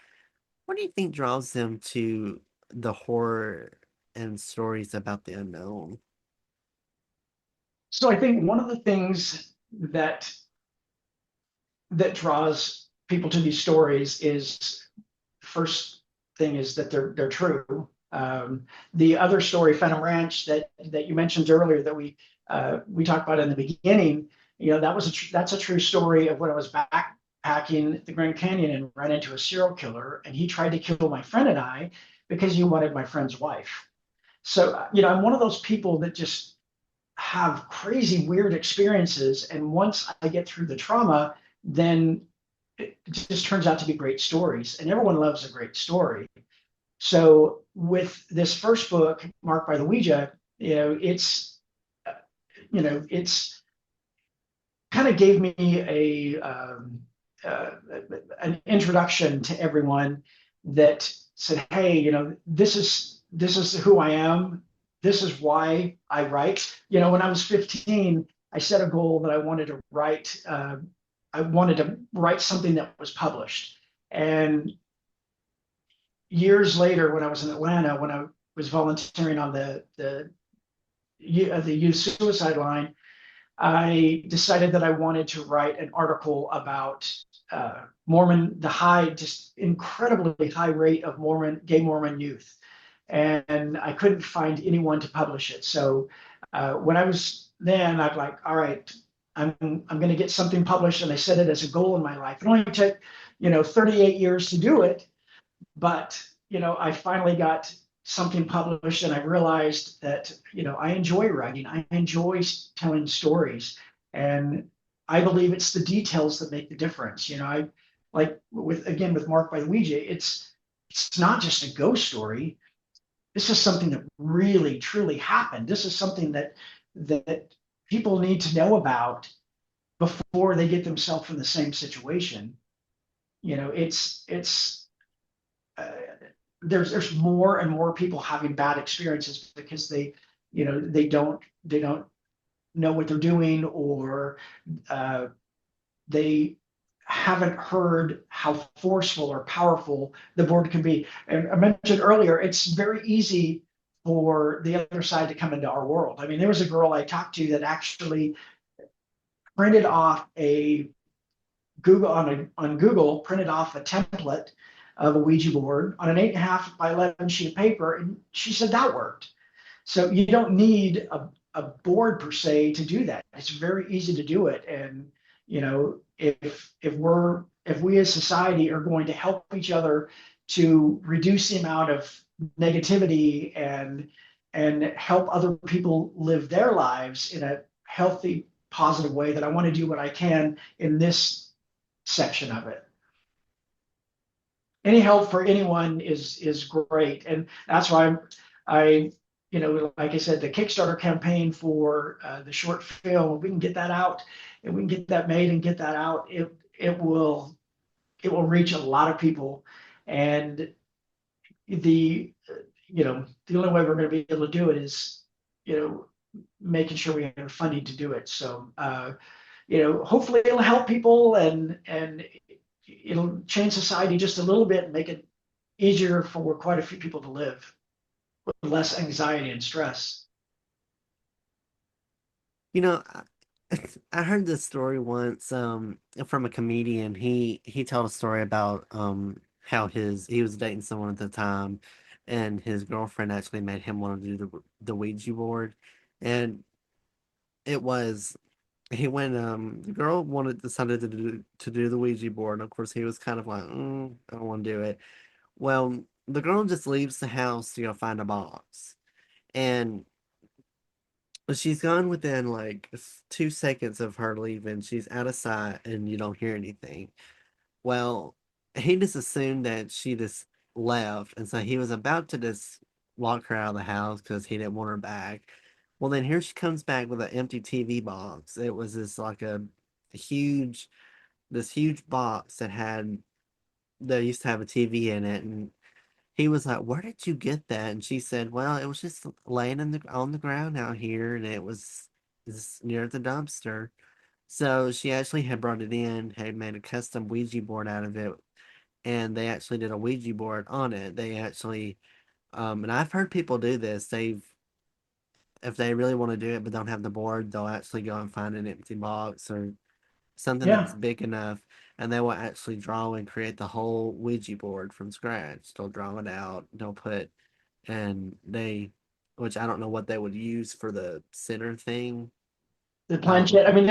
What do you think draws them to the horror and stories about the unknown? So I think one of the things that draws people to these stories is, first thing is that they're true. The other story, Phantom Ranch, that you mentioned earlier, that we talked about in the beginning, that's a true story of when I was backpacking the Grand Canyon and ran into a serial killer, and he tried to kill my friend and I because he wanted my friend's wife. So I'm one of those people that just have crazy weird experiences, and once I get through the trauma, then it just turns out to be great stories, and everyone loves a great story. So with this first book, Marked by the Ouija, it's kind of gave me uh, an introduction to everyone that said, hey, this is who I am. This is why I write. When I was 15, I set a goal that I wanted to write. I wanted to write something that was published. And years later, when I was in Atlanta, was volunteering on the youth suicide line, I decided that I wanted to write an article about Mormon, the high, just incredibly high rate of gay Mormon youth. And I couldn't find anyone to publish it. So when I was then, I'd like, all right, I'm going to get something published, and I set it as a goal in my life. It only took, 38 years to do it, but I finally got something published, and I realized that I enjoy writing. I enjoy telling stories, and I believe it's the details that make the difference. I like with Mark by the Ouija. It's not just a ghost story. This is something that really truly happened. This is something that people need to know about before they get themselves in the same situation. It's uh, there's more and more people having bad experiences because they don't know what they're doing, or uh, they haven't heard how forceful or powerful the board can be. And I mentioned earlier, it's very easy for the other side to come into our world. I mean, there was a girl I talked to that actually printed off a Google printed off a template of a Ouija board on an 8.5 by 11 sheet of paper, and she said that worked. So you don't need a board per se to do that. It's very easy to do it. And if we as society are going to help each other to reduce the amount of negativity and help other people live their lives in a healthy, positive way, that I want to do what I can in this section of it. Any help for anyone is great, and that's why I like I said, the Kickstarter campaign for the short film, we can get that out, and we can get that made and get that out. It will reach a lot of people, and the only way we're going to be able to do it is making sure we have funding to do it. So hopefully it'll help people, and it'll change society just a little bit and make it easier for quite a few people to live with less anxiety and stress. You know, I heard this story once from a comedian. He told a story about how he was dating someone at the time, and his girlfriend actually made him want to do the Ouija board, and it was he went the girl decided to do the Ouija board, and of course he was kind of like, I don't want to do it. Well, the girl just leaves the house to go find a box, and she's gone within like 2 seconds of her leaving. She's out of sight, and you don't hear anything. Well, he just assumed that she just left, and so he was about to just lock her out of the house because he didn't want her back. Well, then here she comes back with an empty TV box. It was this like a huge, this huge box that used to have a TV in it, and he was like, "Where did you get that?" And she said, "Well, it was just laying on the ground out here, and it's near the dumpster." So she actually had brought it in, had made a custom Ouija board out of it, and they actually did a Ouija board on it. They actually, and I've heard people do this. If they really want to do it but don't have the board, they'll actually go and find an empty box or something that's Yeah, big enough, and they will actually draw and create the whole Ouija board from scratch. They'll draw it out. They'll put and they, which I don't know what they would use for the center thing. the Um, planchette. I mean,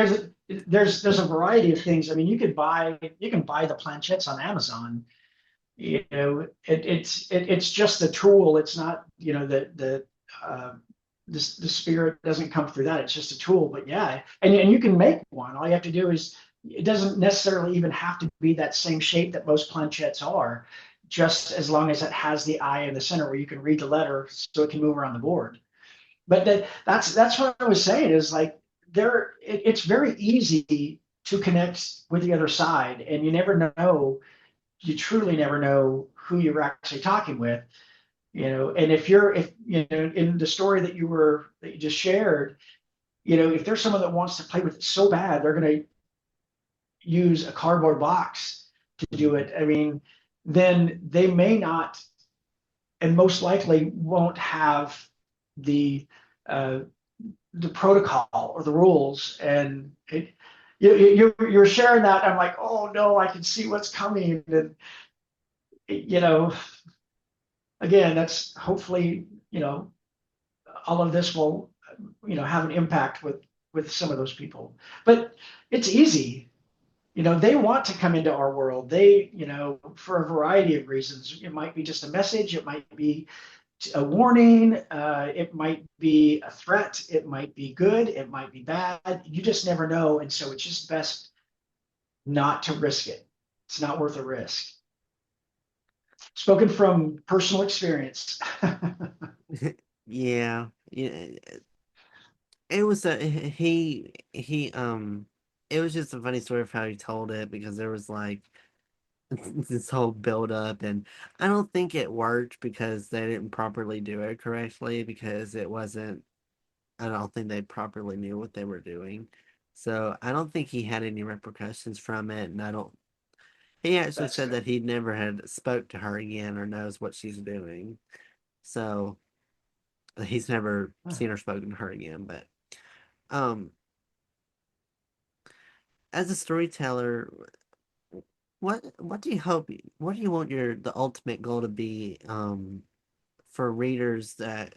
there's a variety of things. I mean, you can buy the planchettes on Amazon. It's just the tool. It's not uh, the spirit doesn't come through that. It's just a tool. But yeah, and you can make one. All you have to do is, it doesn't necessarily even have to be that same shape that most planchettes are, just as long as it has the eye in the center where you can read the letter so it can move around the board. But that's what I was saying, is like, it's very easy to connect with the other side, and you truly never know who you're actually talking with. And if in the story that you just shared, if there's someone that wants to play with it so bad, they're going to use a cardboard box to do it. I mean, then they may not and most likely won't have the uh, the protocol or the rules. And you're sharing that. I'm like, oh no, I can see what's coming. And you know, again, that's hopefully, all of this will, have an impact with some of those people. But it's easy. They want to come into our world. They, for a variety of reasons. It might be just a message. It might be a warning. It might be a threat. It might be good. It might be bad. You just never know. And so it's just best not to risk it. It's not worth a risk. Spoken from personal experience. Yeah, yeah. It was a he it was just a funny story of how he told it because there was like this whole build up and I don't think it worked because they didn't properly do it correctly because it wasn't I don't think they properly knew what they were doing. So I don't think he had any repercussions from it and I don't he actually That's said that good. he never had spoke to her again or knows what she's doing. So he's never seen or spoken to her again, but um as a storyteller, what do you hope what do you want your the ultimate goal to be for readers that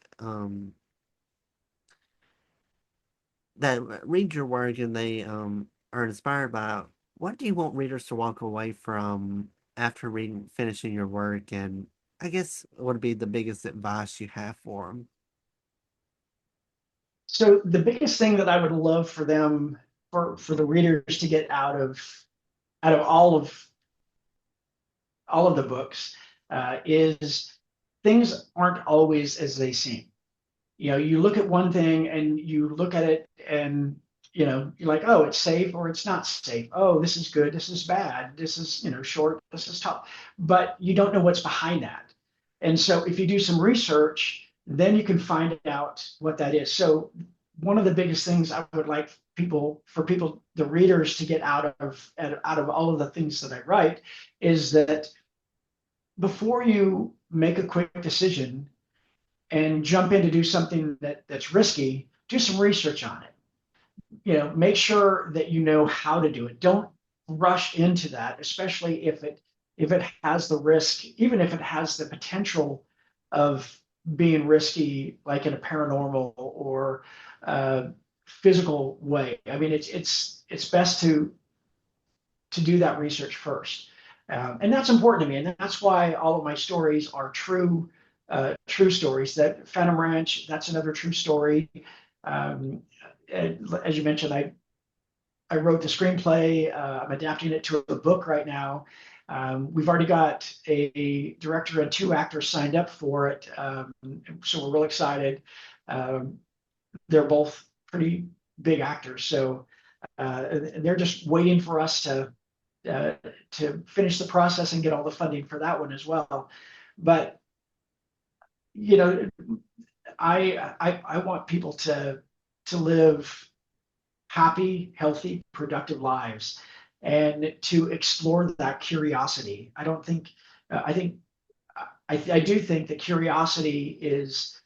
read your work and they are inspired by it? What do you want readers to walk away from after reading finishing your work and I guess what would be the biggest advice you have for them? So the biggest thing that I would love for them, for the readers to get out of all of the books, is things aren't always as they seem. You look at one thing and you look at it and you're like, oh, it's safe or it's not safe. Oh, this is good, this is bad, this is short, this is tough, but you don't know what's behind that. And so if you do some research, then you can find out what that is. So one of the biggest things I would like the readers to get out of all of the things that I write is that before you make a quick decision and jump in to do something that's risky, do some research on it. Make sure that you know how to do it. Don't rush into that, especially if it has the risk, even if it has the potential of being risky, like in a paranormal or uh, physical way. I mean, it's best to do that research first. And that's important to me. And that's why all of my stories are true stories. That Phantom Ranch, that's another true story. Um, as you mentioned, I wrote the screenplay. I'm adapting it to a book right now. We've already got a director and two actors signed up for it. So we're real excited. Um, they're both pretty big actors. So and they're just waiting for us uh, to finish the process and get all the funding for that one as well. But you know, I want people to live happy, healthy, productive lives, and to explore that curiosity. I don't think I think I do think that curiosity is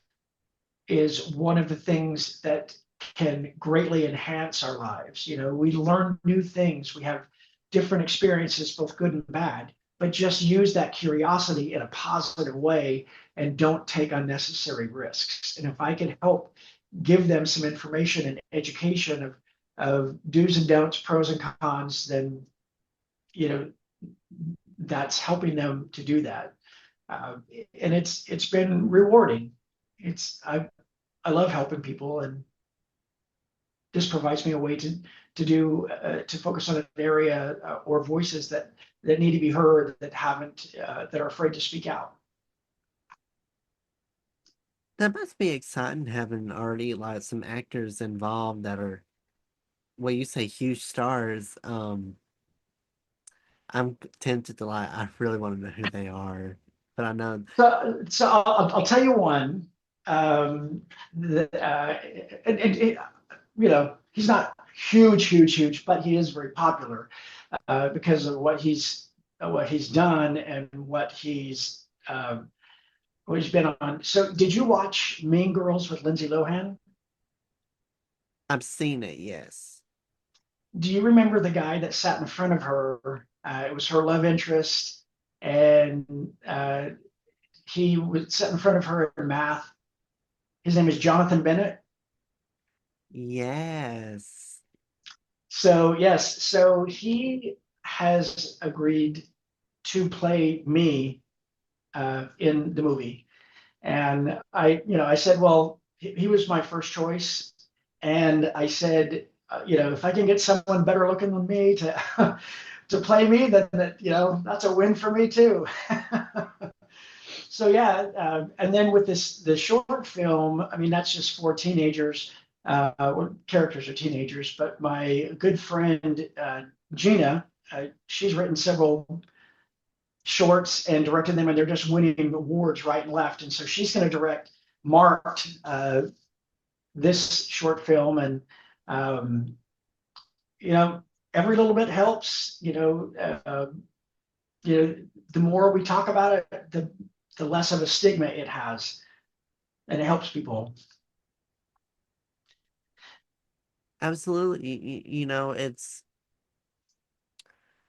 one of the things that can greatly enhance our lives. We learn new things, we have different experiences, both good and bad, but just use that curiosity in a positive way and don't take unnecessary risks. And if I can help give them some information and education of do's and don'ts, pros and cons, then you know that's helping them to do that. Uh, and it's been rewarding. It's I love helping people, and this provides me a way to focus on an area or voices that need to be heard, that are afraid to speak out. That must be exciting having already like some actors involved that are well you say huge stars. I'm tempted to like I really want to know who they are, but I know So I'll tell you one. Um, that, and he's not huge, huge, huge, but he is very popular because of what he's done and what he's Oh, he's been on. So, did you watch Mean Girls with Lindsay Lohan? I've seen it, yes. Do you remember the guy that sat in front of her? It was her love interest, and he would sit in front of her in math. His name is Jonathan Bennett. Yes. So, yes, so he has agreed to play me in the movie. And I said, well, he was my first choice. And I said, if I can get someone better looking than me to to play me, then that's a win for me too. So yeah, and then with the short film, I mean, that's just for teenagers. Characters are teenagers, but my good friend Gina, she's written several shorts and directed them, and they're just winning awards right and left. And so she's going to direct Marked, this short film, and um, you know, every little bit helps. You know, the more we talk about it, the less of a stigma it has, and it helps people. Absolutely.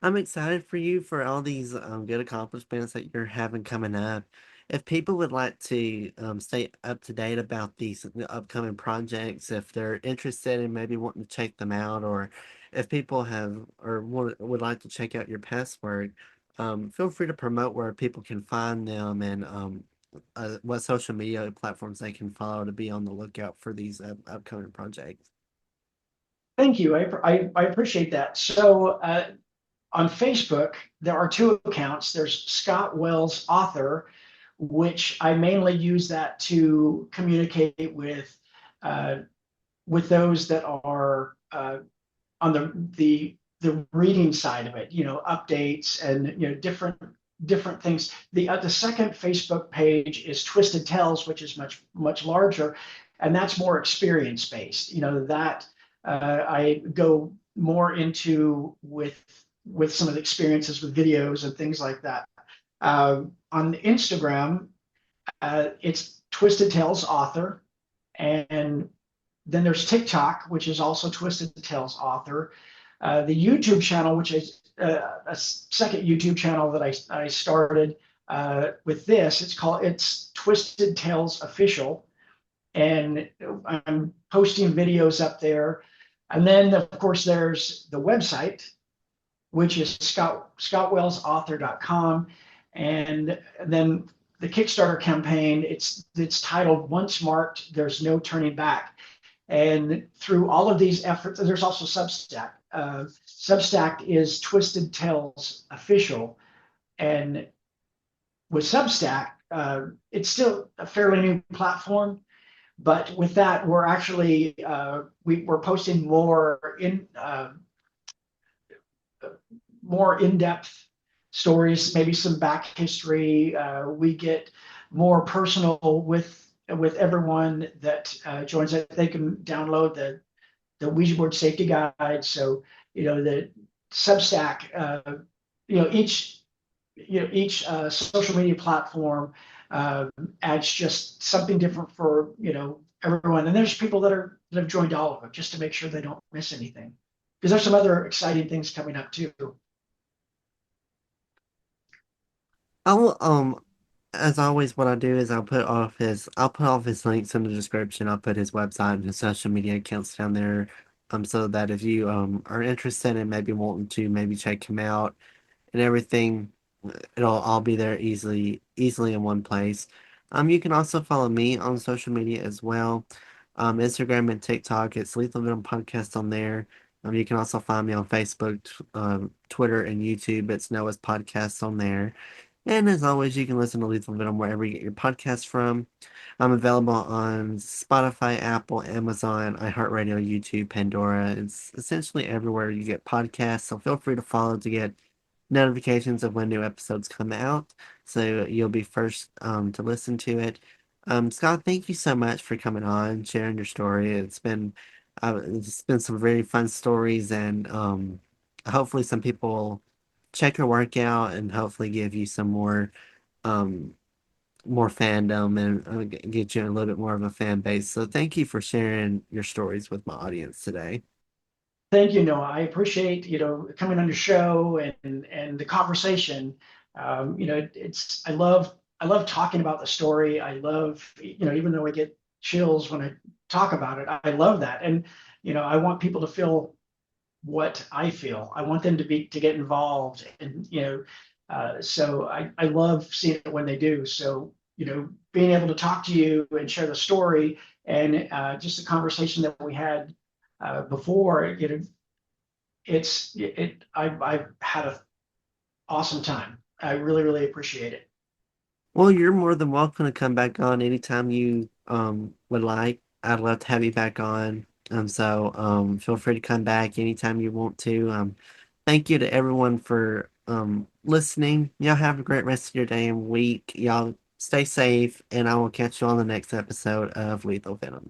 I'm excited for you for all these good accomplishments that you're having coming up. If people would like to stay up to date about these upcoming projects, if they're interested in maybe wanting to check them out, or if people have or would like to check out your past work, feel free to promote where people can find them and what social media platforms they can follow to be on the lookout for these upcoming projects. Thank you. I appreciate that. So on Facebook, there are two accounts. There's Scott Wells Author, which I mainly use that to communicate uh, with those that are on the reading side of it. Updates and different things. The second Facebook page is Twisted Tales, which is much larger, and that's more experience based. That I go more into with some of the experiences with videos and things like that. On Instagram, it's Twisted Tales Author, and then there's TikTok, which is also Twisted Tales Author. The YouTube channel, which is a second YouTube channel that I started with this, it's Twisted Tales Official, and I'm posting videos up there. And then of course there's the website, which is scottwellsauthor.com. And then the Kickstarter campaign, it's titled Once Marked, There's No Turning Back. And through all of these efforts, there's also Substack. Substack is Twisted Tales Official. And with Substack, it's still a fairly new platform, but with that, we're actually we're posting more in-depth stories, maybe some back history. We get more personal with everyone that joins it. They can download the Ouija board safety guide. So the Substack, each social media platform adds just something different for everyone. And there's people that have joined all of them just to make sure they don't miss anything, because there's some other exciting things coming up too. I'll as always, what I do is I'll put all of his links in the description. I'll put his website and his social media accounts down there, so that if you are interested in maybe wanting to maybe check him out and everything, it'll all be there easily in one place. You can also follow me on social media as well. Instagram and TikTok, it's Lethal Venom Podcast on there. You can also find me on Facebook, Twitter, and YouTube. It's Noah's Podcast on there. And as always, you can listen to Lethal Venom wherever you get your podcasts from. I'm available on Spotify, Apple, Amazon, iHeartRadio, YouTube, Pandora. It's essentially everywhere you get podcasts. So feel free to follow to get notifications of when new episodes come out. So you'll be first to listen to it. Scott, thank you so much for coming on, sharing your story. It's been some very fun stories, and hopefully some people check your work out and hopefully give you some more um, more fandom and get you a little bit more of a fan base. So thank you for sharing your stories with my audience today. Thank you, Noah. I appreciate, coming on your show and the conversation. I love talking about the story. I love, even though I get chills when I talk about it, I love that. And, I want people to feel what I feel. I want them to get involved, and so I love seeing it when they do. So being able to talk to you and share the story, and just the conversation that we had before, I've had an awesome time. I really, really appreciate it. Well, you're more than welcome to come back on anytime you would like. I'd love to have you back on. So feel free to come back anytime you want to. Thank you to everyone for listening. Y'all have a great rest of your day and week. Y'all stay safe, and I will catch you on the next episode of Lethal Venom.